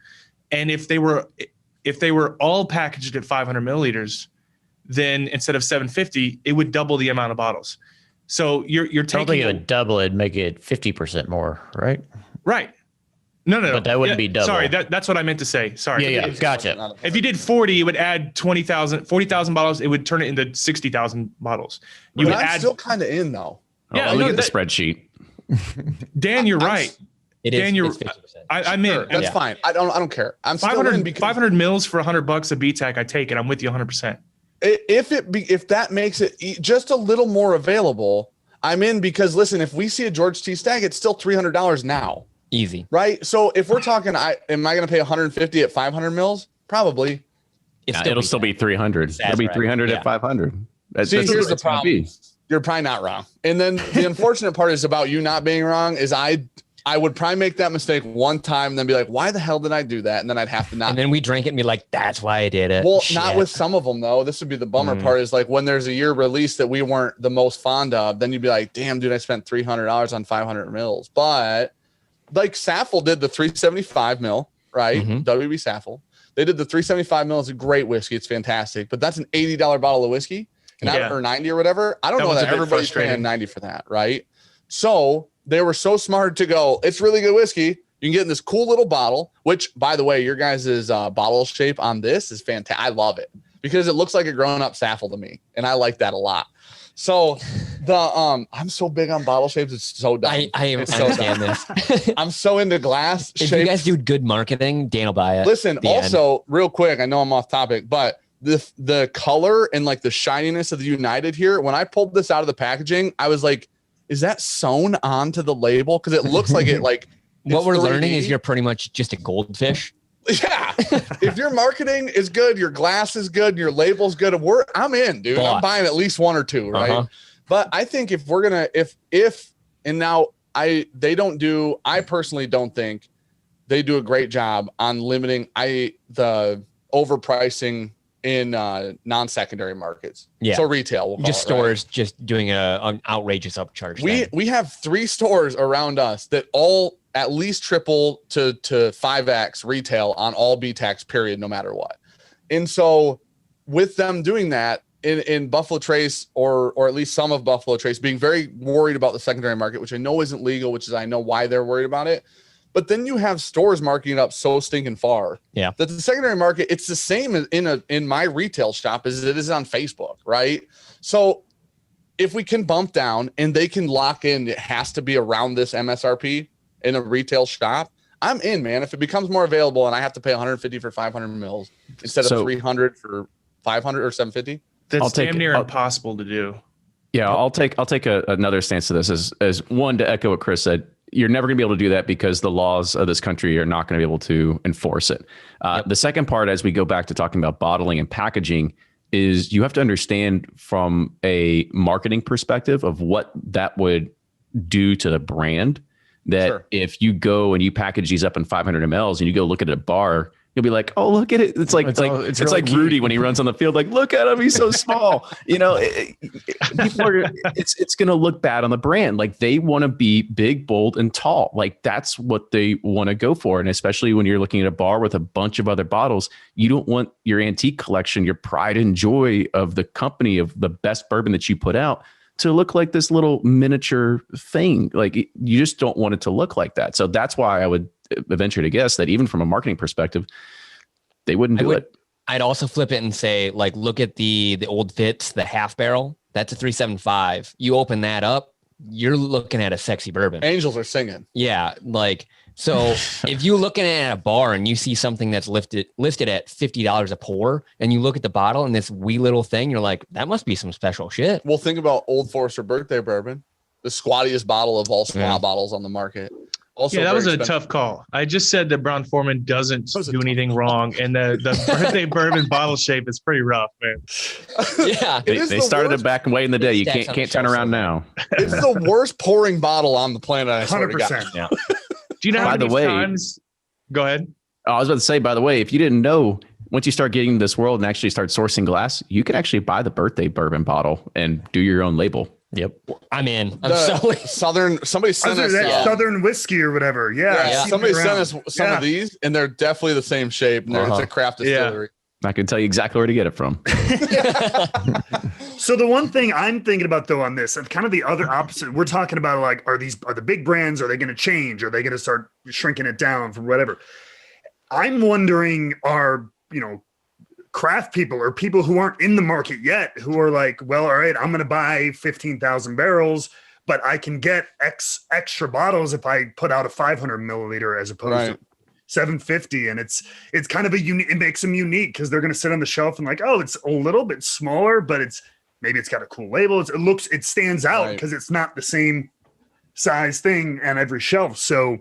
and if they were all packaged at 500 milliliters, then instead of 750, it would double the amount of bottles. So you're taking. I don't think it would double it, make it 50% more, right? Right. No. But that wouldn't be double. Sorry, that's what I meant to say. Sorry. Yeah, gotcha. If you did 40, it would add 40,000 bottles. It would turn it into 60,000 bottles. I'm still kind of in though. Yeah, look at the spreadsheet. Dan, you're right. It is. Dan, I'm in. That's fine. I don't care. I'm 500 mils for $100 a BTAC. I take it. I'm with you 100%. If that makes it just a little more available, I'm in, because listen, if we see a George T. Stagg, it's still $300 now. Easy. Right. So if we're talking, am I going to pay 150 at 500 mils? Probably. It'll still be 300. It'll be 300 at 500. Here's the problem. You're probably not wrong. And then the unfortunate part is about you not being wrong is I I would probably make that mistake one time and then be like, why the hell did I do that? And then I'd have to not. And then we drank it and be like, that's why I did it. Well, not with some of them though. This would be the bummer part is like when there's a year release that we weren't the most fond of, then you'd be like, damn, dude, I spent $300 on 500 mils. But like Saffel did the 375 mil, right? WB Saffel. They did the 375 mil. It's a great whiskey. It's fantastic, but that's an $80 bottle of whiskey or 90 or whatever. I don't know that everybody's paying 90 for that. Right. So they were so smart to go, it's really good whiskey. You can get in this cool little bottle, which, by the way, your guys' bottle shape on this is fantastic. I love it because it looks like a grown-up Saffel to me, and I like that a lot. So I'm so big on bottle shapes. It's so dumb. I understand this. I'm so into glass If shapes. you guys do good marketing, Dan will buy it. Listen, also, real quick, I know I'm off topic, but the color and like the shininess of the United here, when I pulled this out of the packaging, I was like, is that sewn onto the label? Because it looks like it like what we're learning is you're pretty much just a goldfish. Yeah. If your marketing is good, your glass is good, your label's good, I'm in, dude. I'm buying at least one or two, right? But I think if we're gonna and now I personally don't think they do a great job on limiting the overpricing in non-secondary markets. Yeah. So retail, just stores just doing an outrageous upcharge. We have 3 stores around us that all at least triple to 5x retail on all B-tax period, no matter what. And so with them doing that in Buffalo Trace or at least some of Buffalo Trace being very worried about the secondary market, which I know isn't legal, which is I know why they're worried about it. But then you have stores marking it up so stinking far that the secondary market, it's the same in my retail shop as it is on Facebook, right? So if we can bump down and they can lock in, it has to be around this MSRP in a retail shop, I'm in, man. If it becomes more available and I have to pay 150 for 500 mils instead of 300 for 500 or 750, that's damn near impossible to do. Yeah, I'll take another stance to this as one, to echo what Chris said. You're never going to be able to do that because the laws of this country are not going to be able to enforce it. The second part, as we go back to talking about bottling and packaging, is you have to understand from a marketing perspective of what that would do to the brand. That if you go and you package these up in 500 mLs and you go look at a bar, you'll be like, oh, look at it. It's like really like Rudy when he runs on the field. Like, look at him. He's so small. People are, it's going to look bad on the brand. Like they want to be big, bold, and tall. Like that's what they want to go for. And especially when you're looking at a bar with a bunch of other bottles, you don't want your antique collection, your pride and joy of the company, of the best bourbon that you put out, to look like this little miniature thing. Like you just don't want it to look like that. So that's why I would venture to guess that even from a marketing perspective, they wouldn't do it. I'd also flip it and say, like, look at the old Fitz, the half barrel. That's a 375. You open that up, you're looking at a sexy bourbon. Angels are singing. Yeah, like so. If you're looking at a bar and you see something that's listed at $50 a pour, and you look at the bottle and this wee little thing, you're like, that must be some special shit. Well, think about Old Forester birthday bourbon, the squattiest bottle of all squat bottles on the market. Also, that was a tough call. I just said that Brown-Forman doesn't do anything wrong, and the birthday bourbon bottle shape is pretty rough, man. Yeah, they started it back way in the day. You can't turn around now. It's the worst pouring bottle on the planet. I swear 100%. To God. Yeah. Do you know how many times? Go ahead. I was about to say, by the way, if you didn't know, once you start getting into this world and actually start sourcing glass, you can actually buy the birthday bourbon bottle and do your own label. Yep. I'm in. Somebody sent us Southern whiskey or whatever. Yeah. Somebody sent us some of these, and they're definitely the same shape. And it's a craft distillery. I can tell you exactly where to get it from. So the one thing I'm thinking about though on this, and kind of the other opposite, we're talking about like, are the big brands, are they going to change? Are they going to start shrinking it down from whatever? I'm wondering, are, craft people or people who aren't in the market yet, who are like, well, all right, I'm going to buy 15,000 barrels, but I can get X extra bottles if I put out a 500 milliliter as opposed to 750. And it's kind of it makes them unique because they're going to sit on the shelf and like, oh, it's a little bit smaller, but maybe it's got a cool label. It stands out because it's not the same size thing on every shelf. So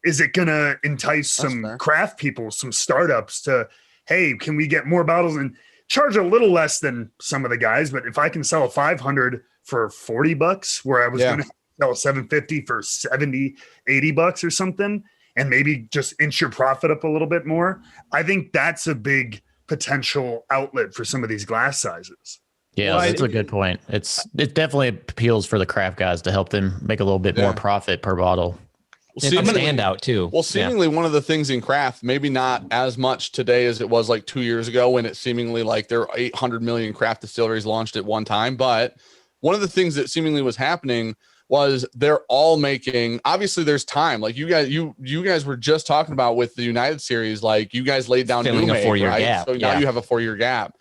is it going to entice some craft people, some startups to, hey, can we get more bottles and charge a little less than some of the guys? But if I can sell a 500 for $40, where I was going to sell 750 for 70, 80 bucks or something, and maybe just inch your profit up a little bit more. I think that's a big potential outlet for some of these glass sizes. Yeah, that's a good point. It definitely appeals for the craft guys to help them make a little bit more profit per bottle. It's a standout too. Well, seemingly one of the things in craft, maybe not as much today as it was like 2 years ago when it seemingly like there are 800 million craft distilleries launched at one time. But one of the things that seemingly was happening was they're all making, obviously there's time. Like you guys were just talking about with the United Series, like you guys laid down filling a 4-year gap. So now you have a 4-year gap.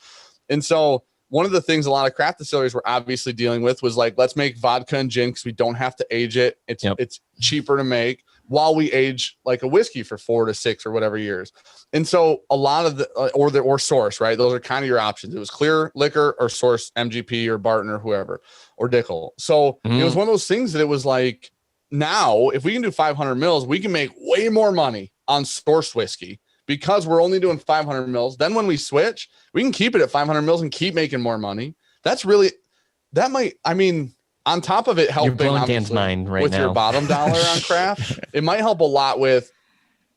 And so one of the things a lot of craft distilleries were obviously dealing with was like, let's make vodka and gin because we don't have to age it. It's cheaper to make while we age like a whiskey for 4 to 6 or whatever years. And so a lot of the, or source, right? Those are kind of your options. It was clear liquor or source MGP or Barton or whoever, or Dickel. So it was one of those things that it was like, now if we can do 500 mils, we can make way more money on source whiskey because we're only doing 500 mils. Then when we switch, we can keep it at 500 mils and keep making more money. That's really, that might, I mean, on top of it helping Dan's mind right with now. Your bottom dollar on craft, it might help a lot with,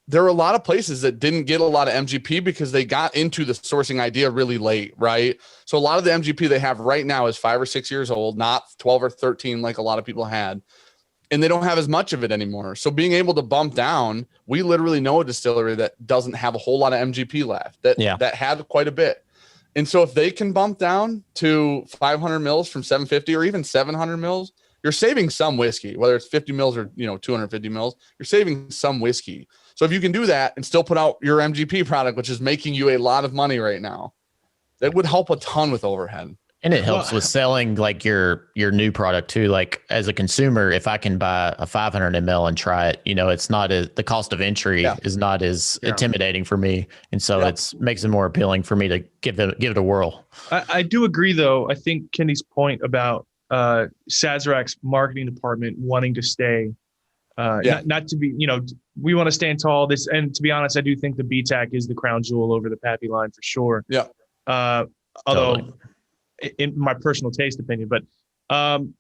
there are a lot of places that didn't get a lot of MGP because they got into the sourcing idea really late, right? So a lot of the MGP they have right now is 5 or 6 years old, not 12 or 13 like a lot of people had. And they don't have as much of it anymore. So being able to bump down, we literally know a distillery that doesn't have a whole lot of MGP left, that had quite a bit. And so if they can bump down to 500 mils from 750 or even 700 mils, you're saving some whiskey, whether it's 50 mils or 250 mils, you're saving some whiskey. So if you can do that and still put out your MGP product, which is making you a lot of money right now, that would help a ton with overhead. And it helps with selling like your new product too. Like as a consumer, if I can buy a 500 ml and try it, it's not as, the cost of entry is not as intimidating for me. And so it makes it more appealing for me to give it a whirl. I do agree though. I think Kenny's point about Sazerac's marketing department wanting to stay, not to be, we want to stand tall. And to be honest, I do think the BTAC is the crown jewel over the Pappy line for sure. Yeah. Although in my personal taste opinion, but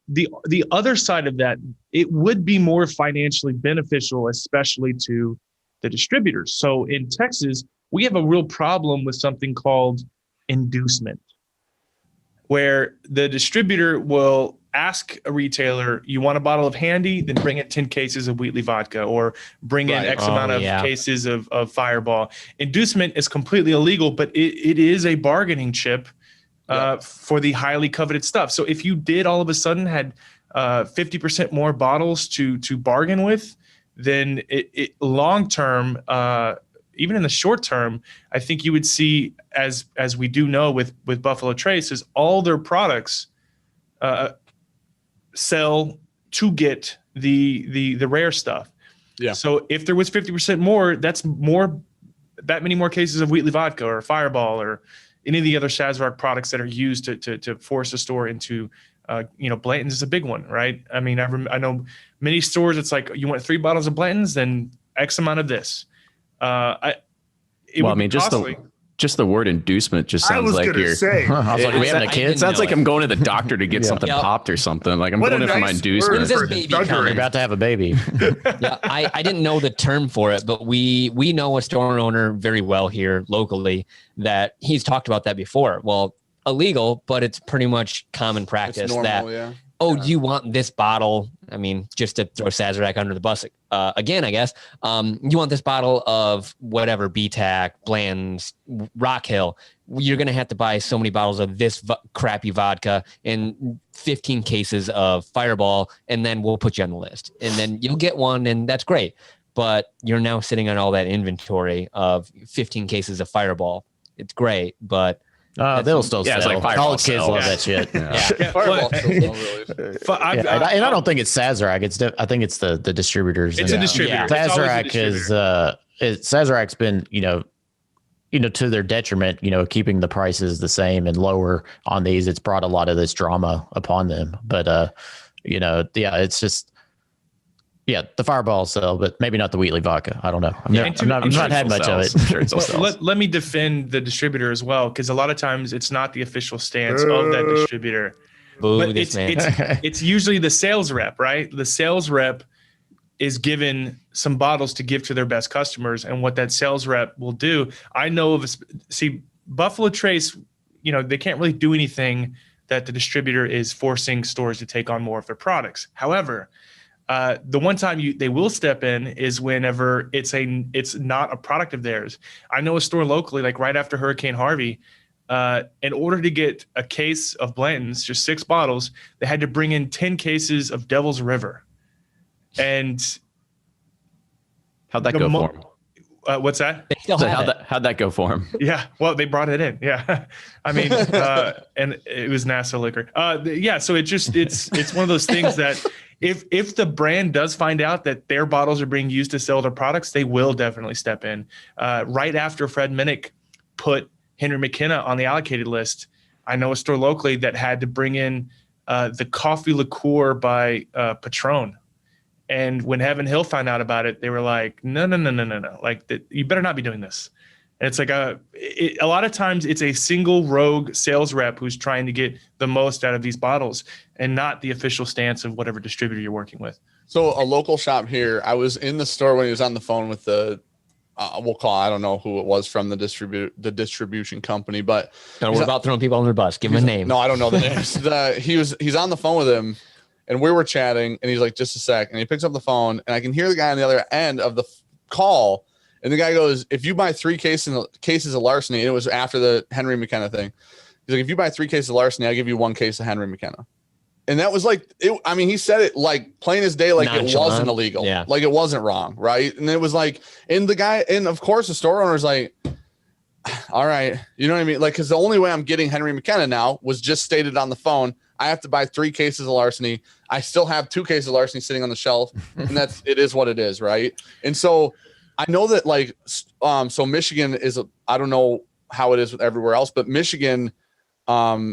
the other side of that, it would be more financially beneficial, especially to the distributors. So in Texas, we have a real problem with something called inducement, where the distributor will ask a retailer, you want a bottle of Handy, then bring in 10 cases of Wheatley vodka, or bring in X amount of cases of Fireball. Inducement is completely illegal, but it is a bargaining chip for the highly coveted stuff. So if you did all of a sudden had 50% more bottles to bargain with, then it long term, even in the short term, I think you would see, as we do know with Buffalo Trace, is all their products sell to get the rare stuff. Yeah. So if there was 50% more, that many more cases of Wheatley vodka or Fireball or any of the other Sazerac products that are used to force a store into, Blanton's is a big one, right? I mean, I know many stores, it's like, you want 3 bottles of Blanton's, then X amount of this. Just the word inducement just sounds like you're. It sounds like I'm going to the doctor to get something popped or something. Like I'm going in for my inducement. You're about to have a baby. I didn't know the term for it, but we know a store owner very well here locally that he's talked about that before. Well, illegal, but it's pretty much common practice you want this bottle. I mean, just to throw Sazerac under the bus again, I guess. You want this bottle of whatever, BTAC, Bland's, Rock Hill. You're going to have to buy so many bottles of this crappy vodka and 15 cases of Fireball, and then we'll put you on the list. And then you'll get one, and that's great. But you're now sitting on all that inventory of 15 cases of Fireball. It's great, but... they'll still sell. It's like college kids love that shit. And I don't think it's Sazerac. I think it's the distributors. It's a distributor. Sazerac Sazerac's been, to their detriment, keeping the prices the same and lower on these. It's brought a lot of this drama upon them. But it's just. Yeah, the Fireball sell, but maybe not the Wheatley vodka. I don't know. I've not had much of it. Let me defend the distributor as well, because a lot of times it's not the official stance of that distributor. Boo, but this it's usually the sales rep, right? The sales rep is given some bottles to give to their best customers. And what that sales rep will do, I know of, Buffalo Trace, they can't really do anything that the distributor is forcing stores to take on more of their products. However, the one time they will step in is whenever it's not a product of theirs. I know a store locally, like right after Hurricane Harvey, in order to get a case of Blanton's, just 6 bottles, they had to bring in 10 cases of Devil's River. And how'd that go for him? What's that? How'd that go for him? Yeah, well, they brought it in. Yeah, I mean, and it was NASA liquor. Yeah, so it's one of those things that if the brand does find out that their bottles are being used to sell their products, they will definitely step in. Right after Fred Minnick put Henry McKenna on the allocated list, I know a store locally that had to bring in the coffee liqueur by Patron. And when Heaven Hill found out about it, they were like, no. Like, you better not be doing this. And it's like a lot of times it's a single rogue sales rep who's trying to get the most out of these bottles and not the official stance of whatever distributor you're working with. So a local shop here, I was in the store when he was on the phone with the, I don't know who it was from the distribution company, but we're about throwing people on their bus. Give him a name. No, I don't know the names. He's on the phone with him. And we were chatting, and he's like, just a sec. And he picks up the phone, and I can hear the guy on the other end of the call. And the guy goes, if you buy 3 cases of Larceny, and it was after the Henry McKenna thing. He's like, if you buy 3 cases of Larceny, I'll give you 1 case of Henry McKenna. And that was like, he said it like plain as day, like nonchalant. It wasn't illegal. Yeah. Like it wasn't wrong. Right. And it was like, and of course, the store owner's like, all right. You know what I mean? Like, because the only way I'm getting Henry McKenna now was just stated on the phone. I have to buy 3 cases of Larceny. I still have 2 cases of Larceny sitting on the shelf, and it is what it is, right? And so I know that, like, so Michigan is I don't know how it is with everywhere else, but Michigan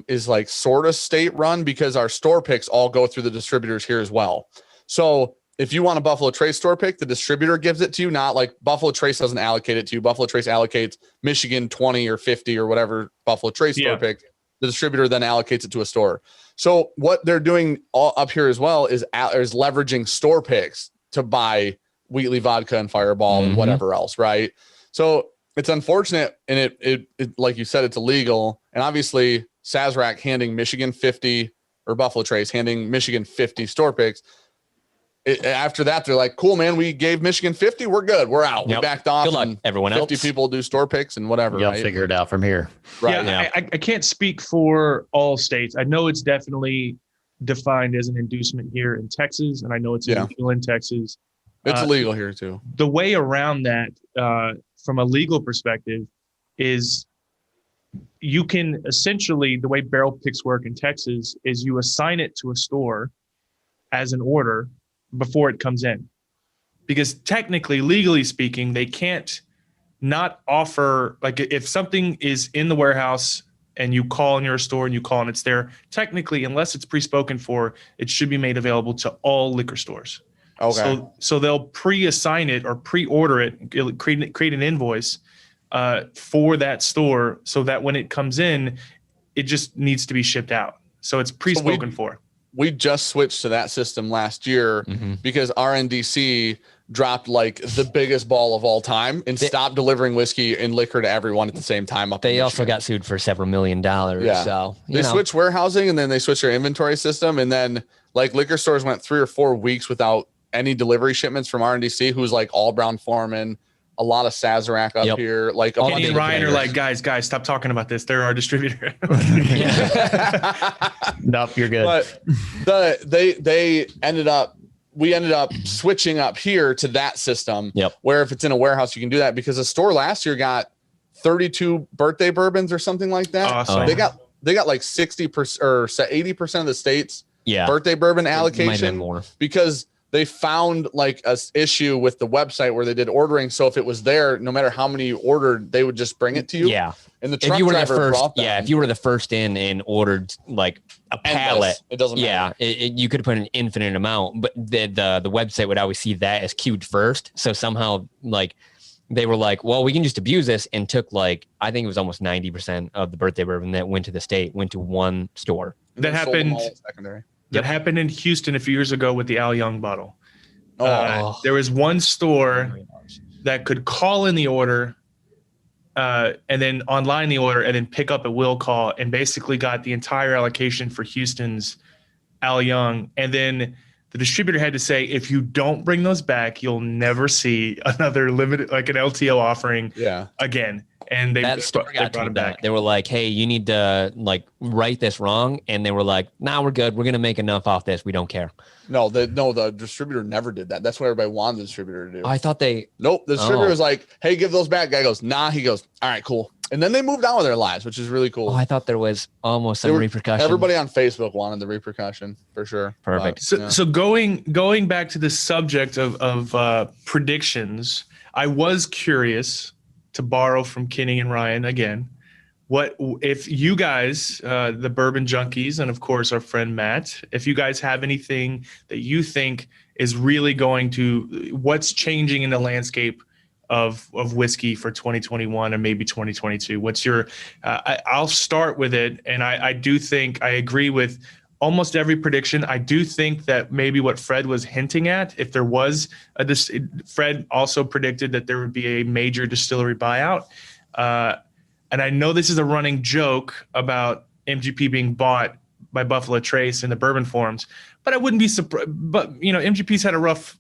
is like sort of state run because our store picks all go through the distributors here as well. So if you want a Buffalo Trace store pick, the distributor gives it to you, not like Buffalo Trace doesn't allocate it to you. Buffalo Trace allocates Michigan 20 or 50 or whatever Buffalo Trace store pick. The distributor then allocates it to a store. So what they're doing all up here as well is leveraging store picks to buy Wheatley vodka and Fireball and whatever else, right? So it's unfortunate, and it like you said, it's illegal. And obviously, Sazerac handing Michigan 50 or Buffalo Trace handing Michigan 50 store picks. After that, they're like, cool, man, we gave Michigan 50. We're good. We're out. We backed off. Good luck, everyone 50 else. people do store picks and whatever. You'll right? figure it out from here. Right. Yeah, I can't speak for all states. I know it's definitely defined as an inducement here in Texas, and I know it's illegal in Texas. It's illegal here too. The way around that, from a legal perspective, is you can essentially, the way barrel picks work in Texas is you assign it to a store as an order before it comes in, because technically, legally speaking, they can't not offer, like, if something is in the warehouse and you call in your store and you call and it's there, technically, unless it's pre-spoken for, it should be made available to all liquor stores. Okay. So they'll pre-assign it or pre-order it, create an invoice for that store, so that when it comes in, it just needs to be shipped out. So it's pre-spoken for. We just switched to that system last year because RNDC dropped like the biggest ball of all time and stopped delivering whiskey and liquor to everyone at the same time. They also got sued for several $1 million. Yeah. So they switched warehousing, and then they switched their inventory system. And then like liquor stores went 3 or 4 weeks without any delivery shipments from RNDC, who's like all Brown-Forman, a lot of Sazerac up here. Like Kenny and Ryan are like, guys, stop talking about this. They're our distributor. Nope, you're good. But we ended up switching up here to that system. Where if it's in a warehouse, you can do that, because the store last year got 32 birthday bourbons or something like that. Awesome. They got like 60% or 80% of the state's birthday bourbon allocation, because they found like a issue with the website where they did ordering. So if it was there, no matter how many you ordered, they would just bring it to you. Yeah. And the truck driver brought them. If you were the first in and ordered like a pallet, it doesn't matter. You could put an infinite amount, but the website would always see that as queued first. So somehow, like, they were like, well, we can just abuse this, and took like, I think it was almost 90% of the birthday bourbon that went to the state went to one store. That happened. That happened in Houston a few years ago with the Al Young bottle. There was one store that could call in the order, and then online the order, and then pick up at will call, and basically got the entire allocation for Houston's Al Young. And then the distributor had to say, if you don't bring those back, you'll never see another limited, like an LTO offering again. And they brought it back. They were like, hey, you need to like write this wrong. And they were like, nah, we're good. We're going to make enough off this. We don't care. No, the distributor never did that. That's what everybody wanted the distributor to do. I thought Nope. The distributor was like, hey, give those back. Guy goes, nah. He goes, all right, cool. And then they moved on with their lives, which is really cool. Oh, I thought there was almost some repercussion. Everybody on Facebook wanted the repercussion for sure. Perfect. So going back to the subject of predictions, I was curious to borrow from Kenny and Ryan again. What if you guys, the Bourbon Junkies, and of course our friend Matt, if you guys have anything that you think is really going to, what's changing in the landscape of whiskey for 2021 and maybe 2022? What's your, I'll start with it. And I do think I agree with almost every prediction. I do think that maybe what Fred was hinting at, if there was Fred also predicted that there would be a major distillery buyout. And I know this is a running joke about MGP being bought by Buffalo Trace in the bourbon forums, but I wouldn't be surprised. But, MGP's had a rough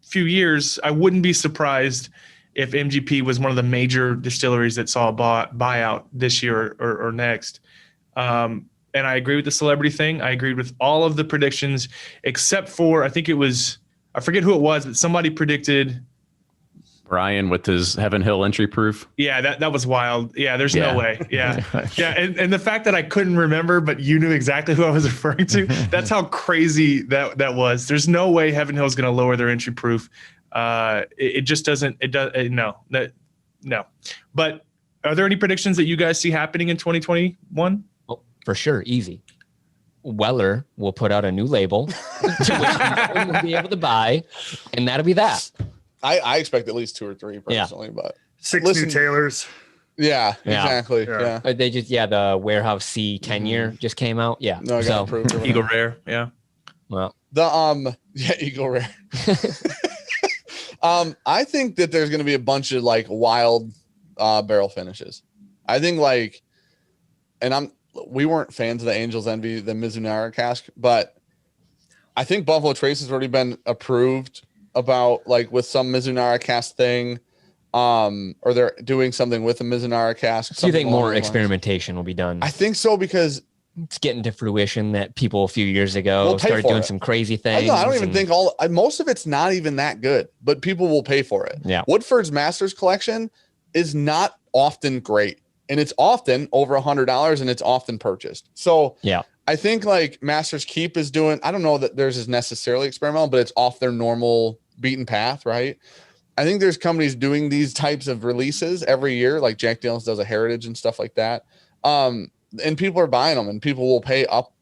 few years. I wouldn't be surprised if MGP was one of the major distilleries that saw a buyout this year or next. And I agree with the celebrity thing. I agreed with all of the predictions except for, I think it was, I forget who it was, but somebody predicted Brian with his Heaven Hill entry proof. Yeah, that was wild. Yeah, there's no way. Yeah. Yeah. And the fact that I couldn't remember, but you knew exactly who I was referring to, that's how crazy that was. There's no way Heaven Hill is going to lower their entry proof. It just doesn't, no. But are there any predictions that you guys see happening in 2021? Oh, for sure. Easy. Weller will put out a new label to which no one will be able to buy, and that'll be that. I expect at least 2 or 3 personally, but 6 new Taylors. Yeah, exactly. Yeah. They just, the Warehouse C 10-year just came out. Yeah. No, I got approved. Eagle Rare. Yeah. Well, Eagle Rare. I think that there's going to be a bunch of like wild barrel finishes. I think we weren't fans of the Angel's Envy, the Mizunara cask, but I think Buffalo Trace has already been approved about like with some Mizunara cask thing, or they're doing something with a Mizunara cask. Do you think more experimentation will be done? I think so, because it's getting to fruition that people a few years ago started doing some crazy things. I don't even think most of it's not even that good, but people will pay for it. Yeah. Woodford's Masters collection is not often great, and it's often over $100, and it's often purchased. So yeah, I think like Masters Keep is doing, I don't know that theirs is necessarily experimental, but it's off their normal beaten path, right? I think there's companies doing these types of releases every year, like Jack Daniel's does a Heritage and stuff like that. And people are buying them, and people will pay up.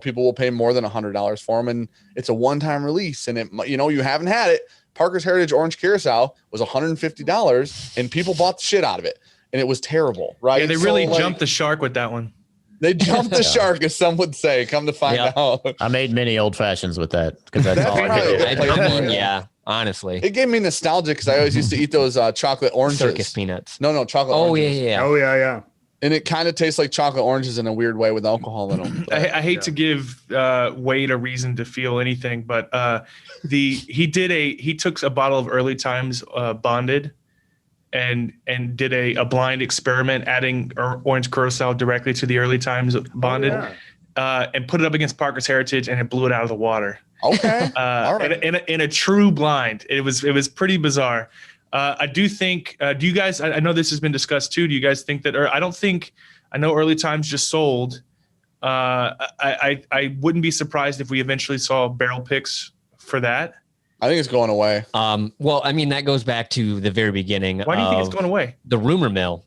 People will pay more than $100 for them, and it's a one-time release. And you haven't had it. Parker's Heritage Orange Curacao was $150, and people bought the shit out of it, and it was terrible, right? Yeah, they really jumped the shark with that one. They jumped the shark, as some would say. Come to find out, I made many old fashions with that because that's all I did. Yeah, honestly, it gave me nostalgia because I always used to eat those chocolate oranges. Circus peanuts. No, chocolate. Oranges. Yeah. Oh yeah. And it kind of tastes like chocolate oranges in a weird way with alcohol in them. I hate to give Wade a reason to feel anything, but he took a bottle of Early Times bonded and did a blind experiment, adding orange curacao directly to the Early Times bonded, and put it up against Parker's Heritage, and it blew it out of the water. Okay, all right. In a true blind, it was pretty bizarre. I do think. Do you guys? I know this has been discussed too. Do you guys think that? Or I don't think. I know Early Times just sold. I wouldn't be surprised if we eventually saw barrel picks for that. I think it's going away. Well, I mean, that goes back to the very beginning. Why do you think it's going away? The rumor mill.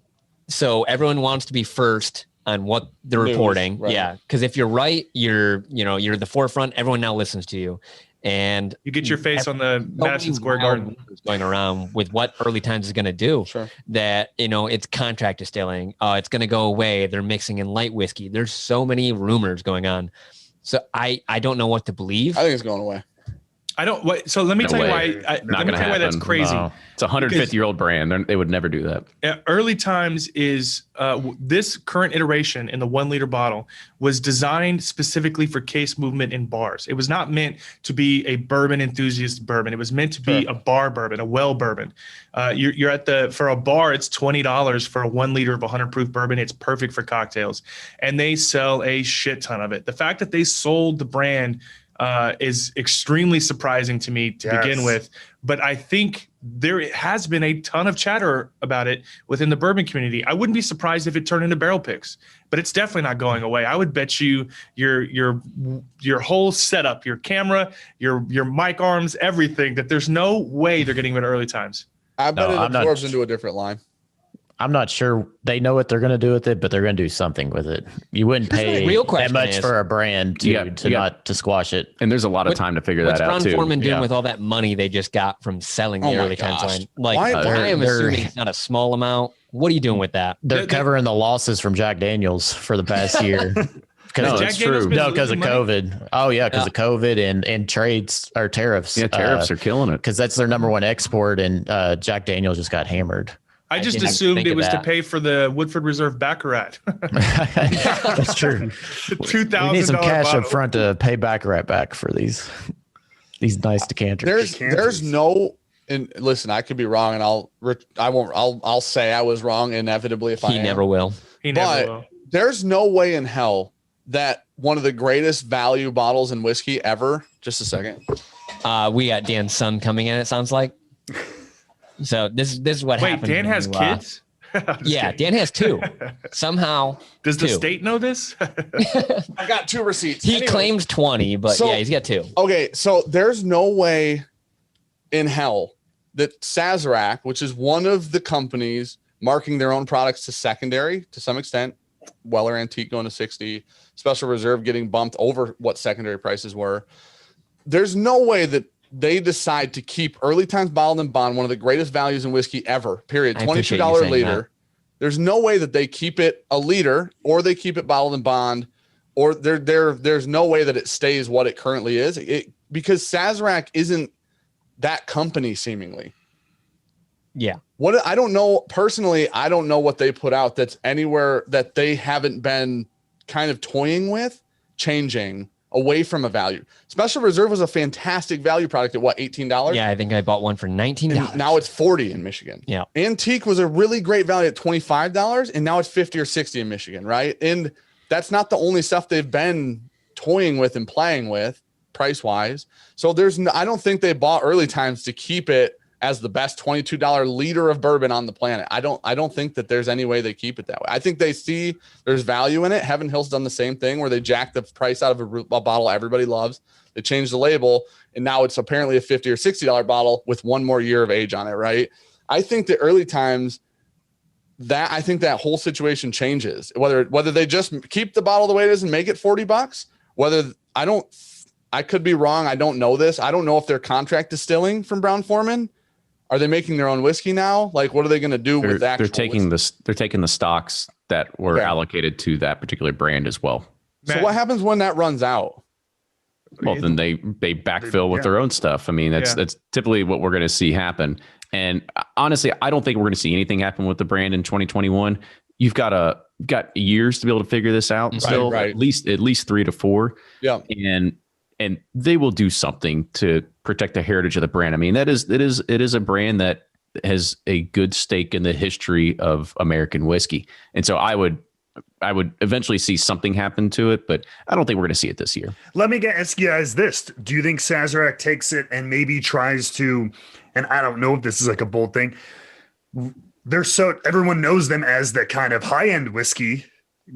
So everyone wants to be first on what they're reporting. Right. Yeah, because if you're right, you're the forefront. Everyone now listens to you. And you get your face on the Madison Square Garden going around with what Early Times is going to do. Sure. That, it's contract distilling. It's going to go away. They're mixing in light whiskey. There's so many rumors going on. So I don't know what to believe. I think it's going away. I don't. So let me tell you why. Let me tell you why that's crazy. No. It's a 150-year-old brand. They would never do that. Early Times is this current iteration in the 1 liter bottle was designed specifically for case movement in bars. It was not meant to be a bourbon enthusiast bourbon. It was meant to be a bar bourbon, a well bourbon. You're at for a bar, it's $20 for a 1 liter of 100 proof bourbon. It's perfect for cocktails, and they sell a shit ton of it. The fact that they sold the brand is extremely surprising to me to begin with. But I think there has been a ton of chatter about it within the bourbon community. I wouldn't be surprised if it turned into barrel picks, but it's definitely not going away. I would bet you your whole setup, your camera, your mic arms, everything, that there's no way they're getting rid of Early Times. I bet it absorbs into a different line. I'm not sure they know what they're going to do with it, but they're going to do something with it. You wouldn't pay that much for a brand to squash it. And there's a lot of time to figure that out too. What's Brown-Forman doing with all that money they just got from selling the Early Times line? Like, I am assuming it's not a small amount. What are you doing with that? They're covering the losses from Jack Daniels for the past year. No, it's true. No, because of COVID. Oh yeah, because of COVID and trades or tariffs. Yeah, tariffs are killing it. Because that's their number one export, and Jack Daniels just got hammered. I just assumed it was to pay for the Woodford Reserve Baccarat. That's true. $2,000. We need some cash up front to pay Baccarat back for these nice decanters. There's no, and listen, I could be wrong, and I'll say I was wrong inevitably if I am. He never will. There's no way in hell that one of the greatest value bottles in whiskey ever. Just a second. We got Dan's son coming in. It sounds like. So this is what happens. Wait, Dan has kids? Yeah, Dan has 2. Somehow. Does the state know this? I got 2 receipts. He claims 20, but he's got 2. Okay, so there's no way in hell that Sazerac, which is one of the companies marking their own products to secondary to some extent, Weller Antique going to 60, Special Reserve getting bumped over what secondary prices were. There's no way that they decide to keep Early Times bottled and bond, one of the greatest values in whiskey ever, period. $22 a liter. That. There's no way that they keep it a liter or they keep it bottled and bond, or there's no way that it stays what it currently is. Because Sazerac isn't that company seemingly. Yeah. What I don't know personally, I don't know what they put out that's anywhere that they haven't been kind of toying with changing away from a value. Special Reserve was a fantastic value product at what, $18? Yeah, I think I bought one for $19. And now it's $40 in Michigan. Yeah. Antique was a really great value at $25, and now it's $50 or $60 in Michigan, right? And that's not the only stuff they've been toying with and playing with price-wise. So I don't think they bought Early Times to keep it as the best $22 liter of bourbon on the planet. I don't think that there's any way they keep it that way. I think they see there's value in it. Heaven Hill's done the same thing where they jack the price out of a bottle everybody loves. They changed the label, and now it's apparently a $50 or $60 bottle with one more year of age on it, right? I think the Early Times, I think that whole situation changes. Whether they just keep the bottle the way it is and make it $40, I could be wrong. I don't know this. I don't know if they're contract distilling from Brown-Forman. Are they making their own whiskey now? Like, what are they going to do with that? They're taking the stocks that were allocated to that particular brand as well. So what happens when that runs out? Well, then they backfill with their own stuff. I mean, that's typically what we're going to see happen. And honestly, I don't think we're going to see anything happen with the brand in 2021. You've got years to be able to figure this out. Still, right. At least 3 to 4. Yeah. And they will do something to protect the heritage of the brand. I mean, it is a brand that has a good stake in the history of American whiskey. And so I would eventually see something happen to it, but I don't think we're going to see it this year. Let me ask you guys this. Do you think Sazerac takes it and maybe tries to, and I don't know if this is like a bold thing, everyone knows them as the kind of high-end whiskey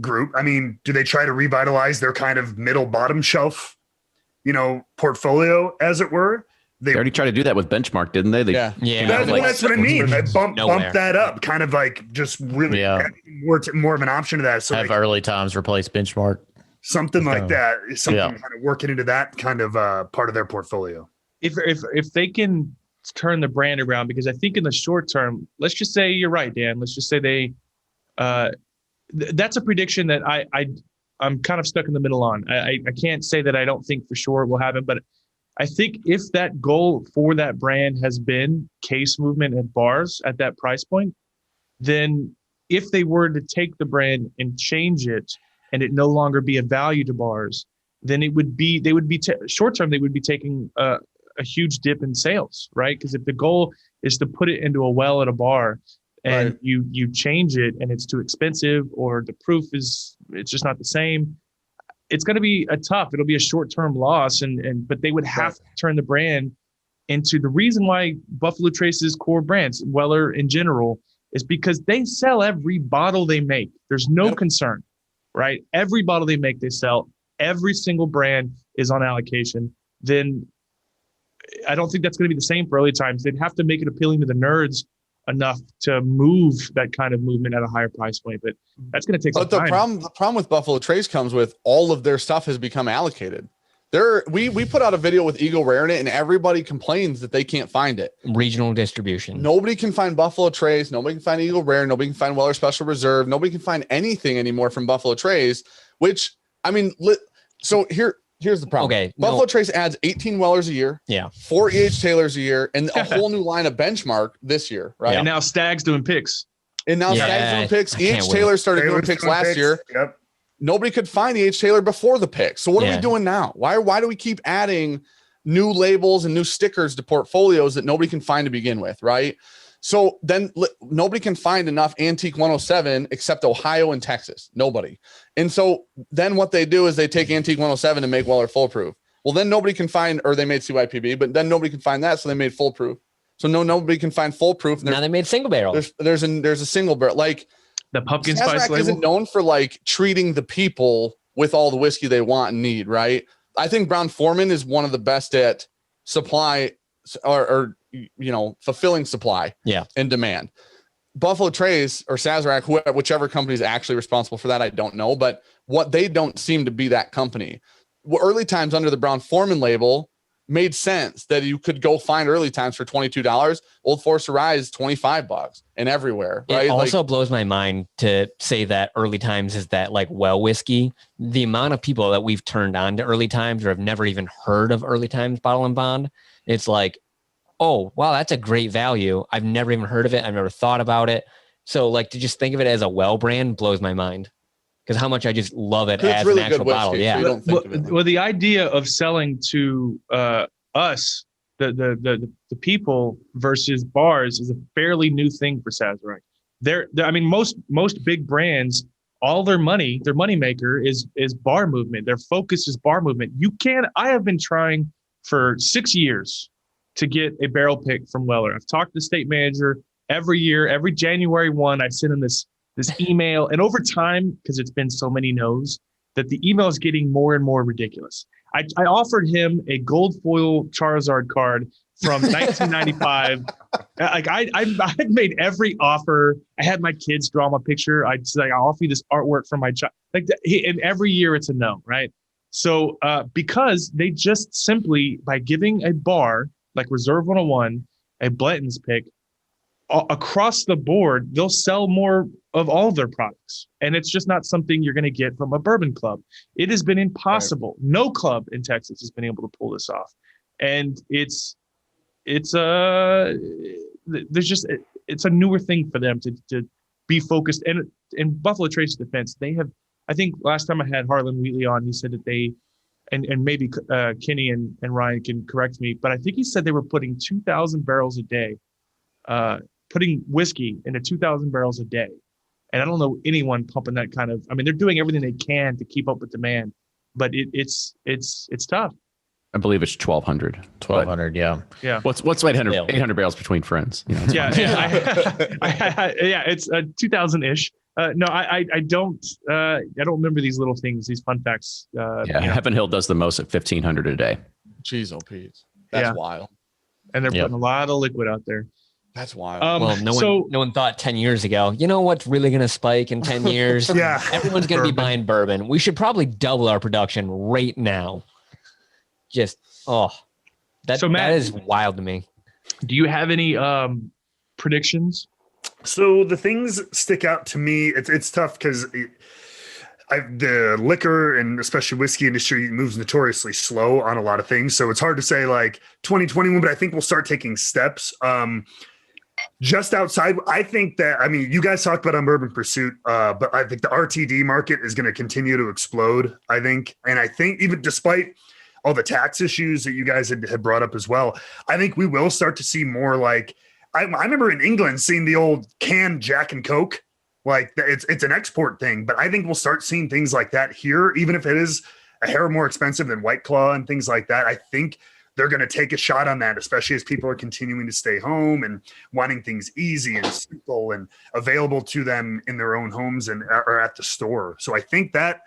group. I mean, do they try to revitalize their kind of middle bottom shelf, portfolio, as it were? They already tried to do that with Benchmark, didn't they? Yeah. That's what I mean. They bump that up, kind of like just really more of an option to that. So have Early Times replace Benchmark. something like that is something kind of working into that kind of part of their portfolio. If they can turn the brand around, because I think in the short term, let's just say you're right, Dan. Let's just say they, that's a prediction that I'm kind of stuck in the middle on. I can't say that I don't think for sure it will happen, but I think if that goal for that brand has been case movement at bars at that price point, then if they were to take the brand and change it and it no longer be a value to bars, then they would be short term, they would be taking a huge dip in sales, right? Because if the goal is to put it into a well at a bar and you change it and it's too expensive or the proof it's just not the same, it's going to be it'll be a short-term loss. But they would have to turn the brand into the reason why Buffalo Trace's core brands, Weller in general, is because they sell every bottle they make. There's no concern, right? Every bottle they make, they sell. Every single brand is on allocation. Then I don't think that's going to be the same for early times. They'd have to make it appealing to the nerds enough to move that kind of movement at a higher price point, but that's going to take some time. The problem with Buffalo Trace comes with all of their stuff has become allocated. We put out a video with Eagle Rare in it, and everybody complains that they can't find it. Regional distribution. Nobody can find Buffalo Trace. Nobody can find Eagle Rare. Nobody can find Weller Special Reserve. Nobody can find anything anymore from Buffalo Trace. Which I mean, so here's the problem. Okay, Buffalo Trace adds 18 Wellers a year, 4 E.H. Taylors a year, and a whole new line of Benchmark this year, right? And now Stag's doing picks. Stag's doing picks. E.H. Taylor started doing picks last year. Yep. Nobody could find E.H. Taylor before the pick. So what are we doing now? Why do we keep adding new labels and new stickers to portfolios that nobody can find to begin with, right? So then nobody can find enough Antique 107 except Ohio and Texas. Nobody. And so then what they do is they take Antique 107 and make Weller Foolproof. Well, then nobody can find, or they made CYPB, but then nobody can find that, so they made Foolproof. So nobody can find Foolproof. Now they made single barrel. There's a single barrel. Like the pumpkin spice label isn't known for like treating the people with all the whiskey they want and need, right? I think Brown-Forman is one of the best at supply or fulfilling supply and demand. Buffalo Trace or Sazerac, whichever company is actually responsible for that, I don't know. But what they don't seem to be that company. Early Times under the Brown-Forman label made sense that you could go find Early Times for $22. Old Forester Rye is $25 and everywhere. Right? It also blows my mind to say that Early Times is that like well whiskey. The amount of people that we've turned on to Early Times or have never even heard of Early Times Bottle and Bond, it's like, oh, wow, that's a great value. I've never even heard of it. I've never thought about it. So like to just think of it as a well brand blows my mind because how much I just love it as really an actual bottle. Yeah. Well, the idea of selling to us, the people versus bars is a fairly new thing for Sazerac. I mean, most big brands, all their money maker is bar movement. Their focus is bar movement. I have been trying for 6 years to get a barrel pick from Weller. I've talked to the state manager every year, every January 1, I send him this email. And over time, because it's been so many no's, that the email is getting more and more ridiculous. I offered him a gold foil Charizard card from 1995. Like I made every offer. I had my kids draw my picture. I'd say, I'll offer you this artwork from my child. And every year it's a no, right? So because they just simply, by giving a bar, like Reserve 101, a Blanton's pick, across the board, they'll sell more of all of their products. And it's just not something you're going to get from a bourbon club. It has been impossible. Right. No club in Texas has been able to pull this off. And it's a newer thing for them to be focused. And in Buffalo Trace's defense, they have, I think last time I had Harlan Wheatley on, he said that they, and maybe Kenny and Ryan can correct me, but I think he said they were putting 2,000 barrels a day, putting whiskey into 2,000 barrels a day. And I don't know anyone pumping that kind of, I mean, they're doing everything they can to keep up with demand, but it's tough. I believe it's 1,200. 1,200, yeah. What's 800 barrels between friends? You know, it's 2,000-ish. No, I don't remember these little things, these fun facts. Heaven Hill does the most at 1,500 a day. Jeez, oh Pete, that's wild. And they're putting a lot of liquid out there. That's wild. Well, no one thought 10 years ago, you know what's really going to spike in 10 years? Yeah. Everyone's going to be buying bourbon. We should probably double our production right now. Just, that is wild to me. Do you have any predictions? So the things stick out to me. It's tough because the liquor and especially whiskey industry moves notoriously slow on a lot of things. So it's hard to say like 2021, but I think we'll start taking steps. Just outside, I think that, I mean, you guys talked about on Bourbon Pursuit, but I think the RTD market is going to continue to explode, I think. And I think even despite all the tax issues that you guys had brought up as well, I think we will start to see more like, I remember in England seeing the old canned Jack and Coke, like it's an export thing, but I think we'll start seeing things like that here, even if it is a hair more expensive than White Claw and things like that. I think they're going to take a shot on that, especially as people are continuing to stay home and wanting things easy and simple and available to them in their own homes and or at the store. So I think that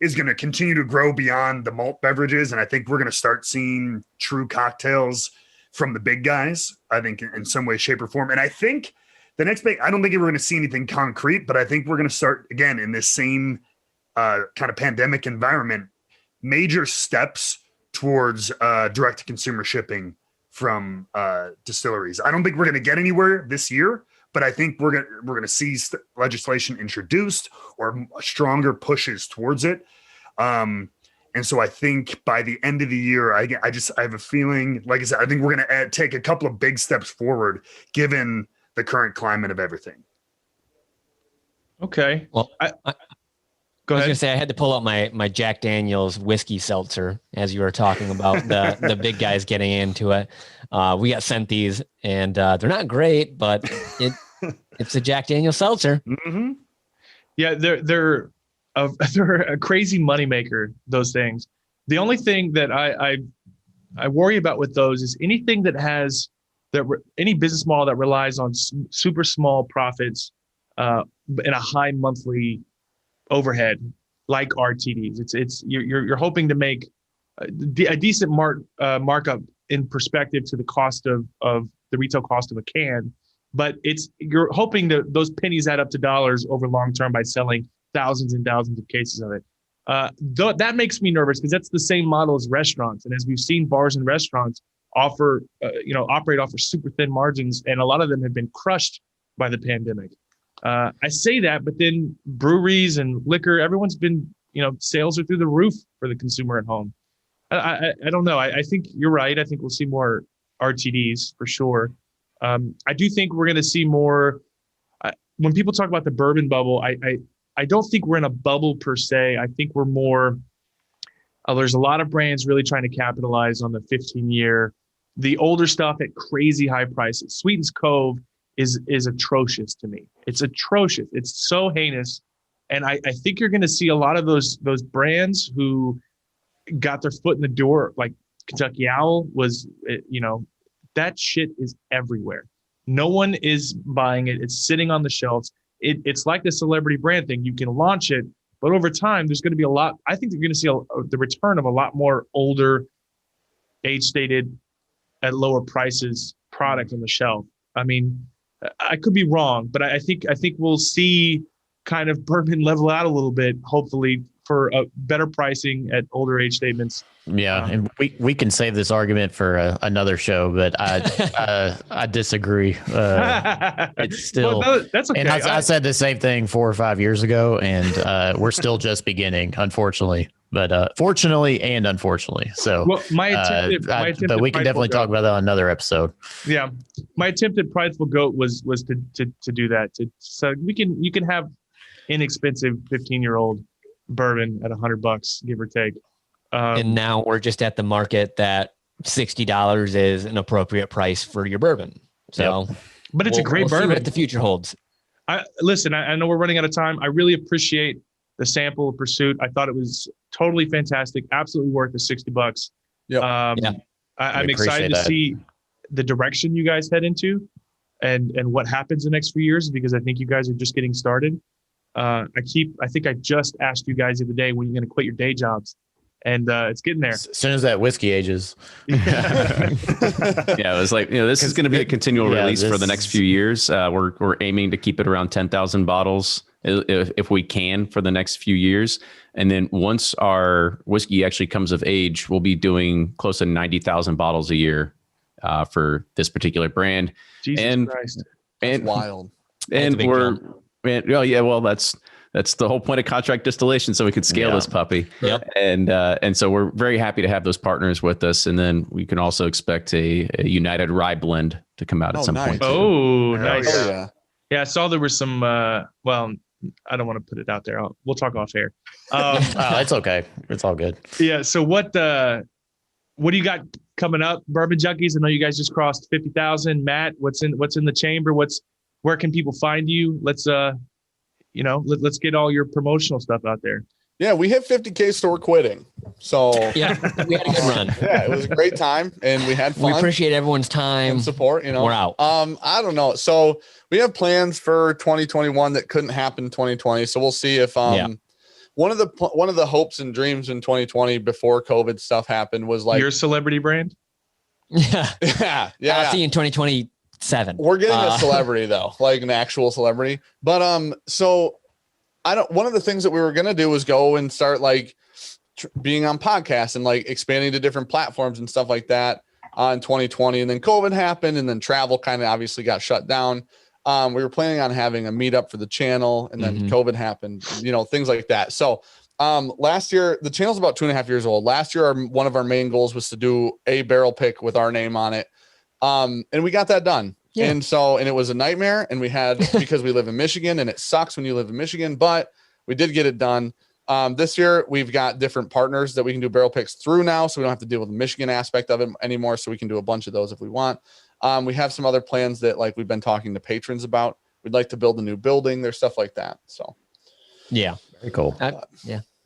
is going to continue to grow beyond the malt beverages. And I think we're going to start seeing true cocktails from the big guys, I think in some way, shape or form. And I think the next big, I don't think we're going to see anything concrete, but I think we're going to start again in this same kind of pandemic environment, major steps towards direct to consumer shipping from distilleries. I don't think we're going to get anywhere this year, but I think we're going to see legislation introduced or stronger pushes towards it. And so I think by the end of the year, I have a feeling, like I said, I think we're going to take a couple of big steps forward given the current climate of everything. Okay. Well, Go ahead. I was going to say I had to pull out my Jack Daniel's whiskey seltzer as you were talking about the big guys getting into it. We got sent these, and they're not great, but it's a Jack Daniel's seltzer. Mm-hmm. Yeah, they're a crazy moneymaker, those things. The only thing that I worry about with those is anything that has any business model that relies on super small profits and a high monthly overhead, like RTDs. It's you're hoping to make a decent markup in perspective to the cost of the retail cost of a can, but you're hoping that those pennies add up to dollars over long term by selling thousands and thousands of cases of it. That makes me nervous because that's the same model as restaurants, and as we've seen, bars and restaurants operate off of super thin margins, and a lot of them have been crushed by the pandemic. I say that, but then breweries and liquor, everyone's been, sales are through the roof for the consumer at home. I don't know. I think you're right. I think we'll see more RTDs for sure. I do think we're going to see more. When people talk about the bourbon bubble, I don't think we're in a bubble per se. I think we're more, there's a lot of brands really trying to capitalize on the 15-year, the older stuff at crazy high prices. Sweetens Cove is atrocious to me. It's atrocious. It's so heinous. And I think you're going to see a lot of those brands who got their foot in the door, like Kentucky Owl was, that shit is everywhere. No one is buying it. It's sitting on the shelves. It's like the celebrity brand thing. You can launch it, but over time, there's going to be I think you're going to see the return of a lot more older, age-stated, at lower prices product on the shelf. I mean, I could be wrong, but I think we'll see kind of bourbon level out a little bit, hopefully, for a better pricing at older age statements. Yeah, and we can save this argument for another show, but I disagree. It's still that's okay. And I said the same thing 4 or 5 years ago, and we're still just beginning, unfortunately. But fortunately and unfortunately, so but we can definitely talk about that on another episode. Yeah, my attempt at Prideful Goat was to do that. So you can have inexpensive 15-year-old bourbon at $100, give or take. And now we're just at the market that $60 is an appropriate price for your bourbon. So, but it's a great bourbon. See what the future holds. I know we're running out of time. I really appreciate the sample of Pursuit. I thought it was totally fantastic. Absolutely worth the $60. Yep. I'm excited to see the direction you guys head into and what happens the next few years, because I think you guys are just getting started. I think I just asked you guys the other day when you're going to quit your day jobs. and it's getting there. As soon as that whiskey ages. Yeah, it was like, this is going to be a continual release for the next few years. We're aiming to keep it around 10,000 bottles if we can for the next few years. And then once our whiskey actually comes of age, we'll be doing close to 90,000 bottles a year for this particular brand. Jesus Christ. That's wild. And that's the whole point of contract distillation, so we could scale this puppy. Yep. And so we're very happy to have those partners with us. And then we can also expect a United Rye blend to come out at some point. Oh, nice. Yeah. Yeah, I saw there was some. Well, I don't want to put it out there. We'll talk off air. It's okay. It's all good. Yeah. So what do you got coming up, Bourbon Junkies? I know you guys just crossed 50,000. Matt, what's in the chamber? Where can people find you? Let's get all your promotional stuff out there. Yeah, we hit 50K, so we're quitting. So Yeah, we had a good run. yeah, it was a great time, and we had fun. We appreciate everyone's time and support. We're out. I don't know. So we have plans for 2021 that couldn't happen in 2020. So we'll see if one of the hopes and dreams in 2020 before COVID stuff happened was like your celebrity brand. Yeah. yeah. I'll see you in 2027. We're getting a celebrity though, like an actual celebrity. But so one of the things that we were gonna do was go and start like being on podcasts and like expanding to different platforms and stuff like that in 2020. And then COVID happened, and then travel kind of obviously got shut down. We were planning on having a meetup for the channel, and then COVID happened, things like that. So last year, the channel's about 2.5 years old. Last year, one of our main goals was to do a barrel pick with our name on it. And we got that done. Yeah. And it was a nightmare, and we had, because we live in Michigan, and it sucks when you live in Michigan, but we did get it done. This year we've got different partners that we can do barrel picks through now. So we don't have to deal with the Michigan aspect of it anymore. So we can do a bunch of those if we want. We have some other plans that like we've been talking to patrons about. We'd like to build a new building. There's stuff like that. So yeah, very cool.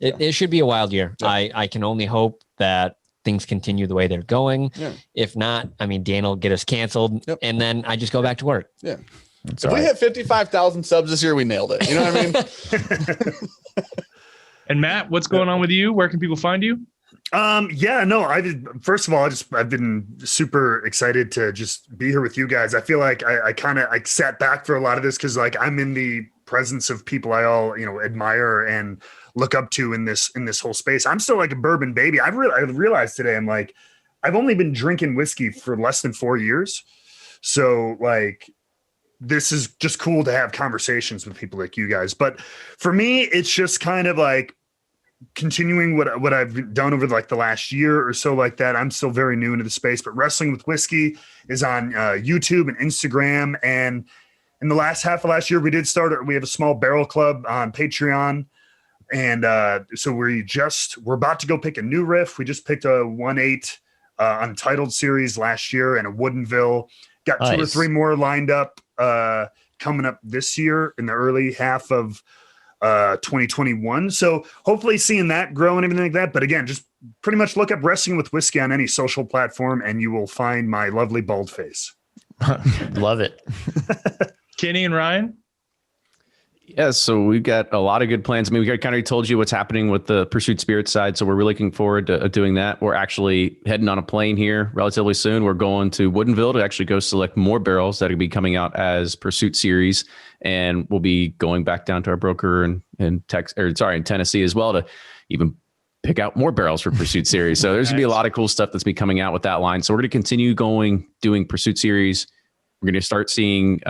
It should be a wild year. Yeah. I can only hope that things continue the way they're going. Yeah. If not, Dan will get us canceled, and then I just go back to work. Yeah. If we hit 55,000 subs this year, we nailed it. You know what I mean? And Matt, what's going on with you? Where can people find you? First of all, I've been super excited to just be here with you guys. I feel like I sat back for a lot of this because like I'm in the presence of people I all admire and look up to in this whole space. I'm still like a bourbon baby. I realized today I've only been drinking whiskey for less than 4 years. So like this is just cool to have conversations with people like you guys. But for me, it's just kind of like continuing what I've done over like the last year or so like that. I'm still very new into the space, but Wrestling with Whiskey is on YouTube and Instagram. And in the last half of last year, we have a small barrel club on Patreon. And so we're about to go pick a new riff. We just picked a 1.8 Untitled series last year and a Woodinville. Got nice. 2 or 3 more lined up coming up this year in the early half of 2021. So hopefully seeing that grow and everything like that. But again, just pretty much look up Wrestling with Whiskey on any social platform and you will find my lovely bald face. Love it. Kenny and Ryan? Yeah, so we've got a lot of good plans. I mean, we kind of told you what's happening with the Pursuit Spirit side, so we're really looking forward to doing that. We're actually heading on a plane here relatively soon. We're going to Woodinville to actually go select more barrels that will be coming out as Pursuit series, and we'll be going back down to our broker in Tennessee as well to even pick out more barrels for Pursuit series. So there's gonna be a lot of cool stuff that's be coming out with that line. So we're gonna continue doing Pursuit series. We're gonna start seeing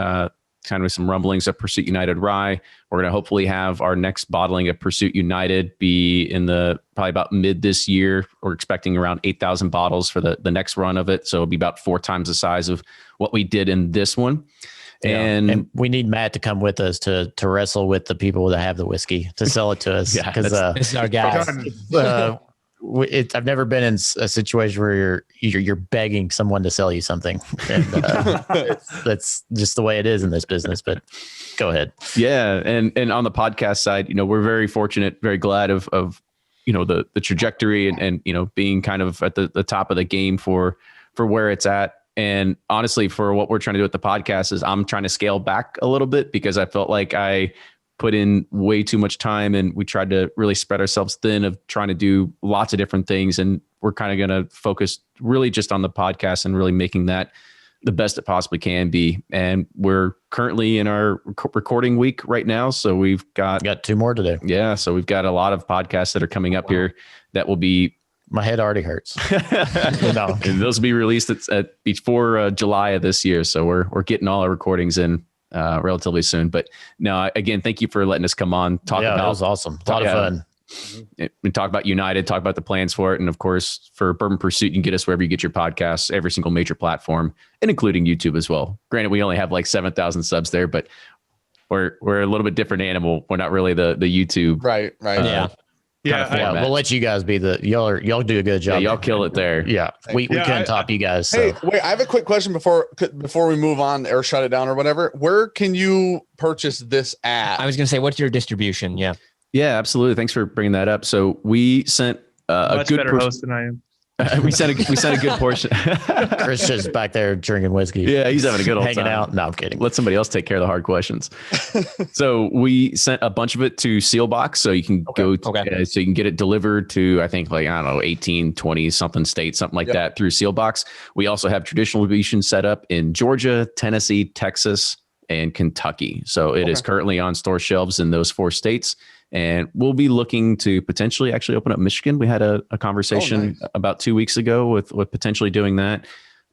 kind of some rumblings of Pursuit United Rye. We're going to hopefully have our next bottling of Pursuit United be in probably about mid this year. We're expecting around 8,000 bottles for the next run of it. So it'll be about 4 times the size of what we did in this one. Yeah. And we need Matt to come with us to wrestle with the people that have the whiskey to sell it to us. Yeah, because this is our guy. I've never been in a situation where you're begging someone to sell you something. And, that's just the way it is in this business. But go ahead. Yeah, and on the podcast side, we're very fortunate, very glad of the trajectory and being kind of at the top of the game for where it's at. And honestly, for what we're trying to do with the podcast is I'm trying to scale back a little bit because I felt like I put in way too much time, and we tried to really spread ourselves thin of trying to do lots of different things. And we're kind of going to focus really just on the podcast and really making that the best it possibly can be. And we're currently in our recording week right now. So we've got 2 more to do. Yeah. So we've got a lot of podcasts that are coming up here that will be. My head already hurts. No. And those will be released before July of this year. So we're getting all our recordings in relatively soon. But no, again, thank you for letting us come on. That was awesome. A lot of fun. We talk about United, talk about the plans for it. And of course, for Bourbon Pursuit, you can get us wherever you get your podcasts, every single major platform, and including YouTube as well. Granted, we only have like 7,000 subs there, but we're a little bit different animal. We're not really the YouTube. Right. Yeah, we'll let you guys be y'all do a good job. Yeah, y'all kill it there. Yeah, we couldn't top you guys. So. Hey, wait, I have a quick question before we move on or shut it down or whatever. Where can you purchase this at? I was going to say, what's your distribution? Yeah. Yeah, absolutely. Thanks for bringing that up. So we sent a much good better host than I am. we sent a good portion. Chris just back there drinking whiskey. Yeah, he's having a good old hanging time. out. No, I'm kidding. Let somebody else take care of the hard questions. So we sent a bunch of it to Sealbox, so you can so you can get it delivered to, I think, like, I don't know, 18, 20 something states, something like that through Sealbox. We also have traditional distribution set up in Georgia, Tennessee, Texas, and Kentucky. So it is currently on store shelves in those 4 states. And we'll be looking to potentially actually open up Michigan. We had a conversation about 2 weeks ago with potentially doing that,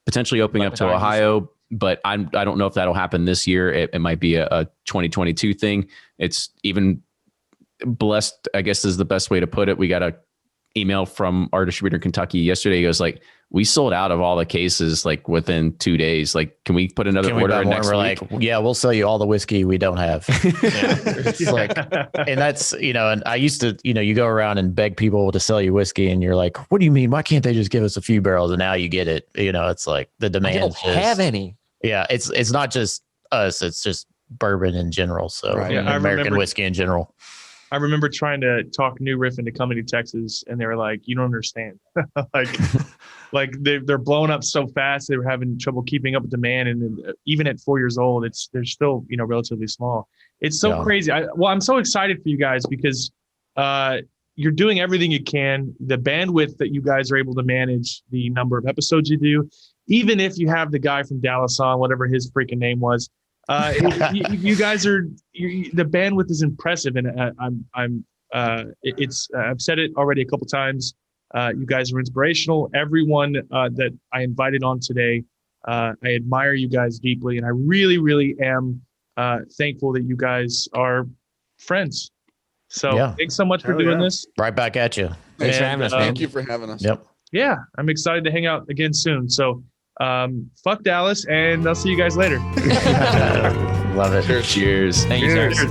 potentially opening up to Ohio. But I don't know if that'll happen this year. It might be a 2022 thing. It's even blessed, I guess, is the best way to put it. We got a email from our distributor in Kentucky yesterday. He goes like, we sold out of all the cases like within 2 days. Like, can we put another order in next week? We're like, yeah, we'll sell you all the whiskey we don't have. It's like, and that's, and I used to, you go around and beg people to sell you whiskey, and you're like, what do you mean? Why can't they just give us a few barrels? And now you get it. It's like the demand. I don't have any. Yeah, it's not just us. It's just bourbon in general. So American whiskey in general. I remember trying to talk New Riff into coming to Texas, and they were like, "You don't understand. like they're blowing up so fast. They were having trouble keeping up with demand, and even at 4 years old, they're still relatively small. It's so crazy. I'm so excited for you guys because you're doing everything you can. The bandwidth that you guys are able to manage, the number of episodes you do, even if you have the guy from Dallas on, whatever his freaking name was. You guys are the bandwidth is impressive, and I've said it already a couple times. You guys are inspirational. Everyone that I invited on today, I admire you guys deeply, and I really, really am thankful that you guys are friends. So thanks so much for doing this. Right back at you. Thanks for having us, man. Thank you for having us. Yep. Yeah, I'm excited to hang out again soon. So. Fuck Dallas, and I'll see you guys later. Love it. Cheers. Thank you, sir.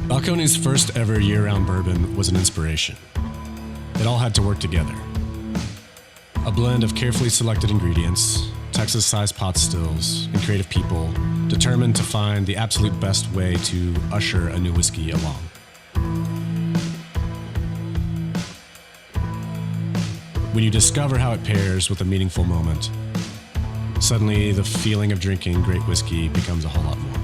Balcones' first ever year-round bourbon was an inspiration. It all had to work together. A blend of carefully selected ingredients, Texas-sized pot stills, and creative people determined to find the absolute best way to usher a new whiskey along. When you discover how it pairs with a meaningful moment, suddenly the feeling of drinking great whiskey becomes a whole lot more.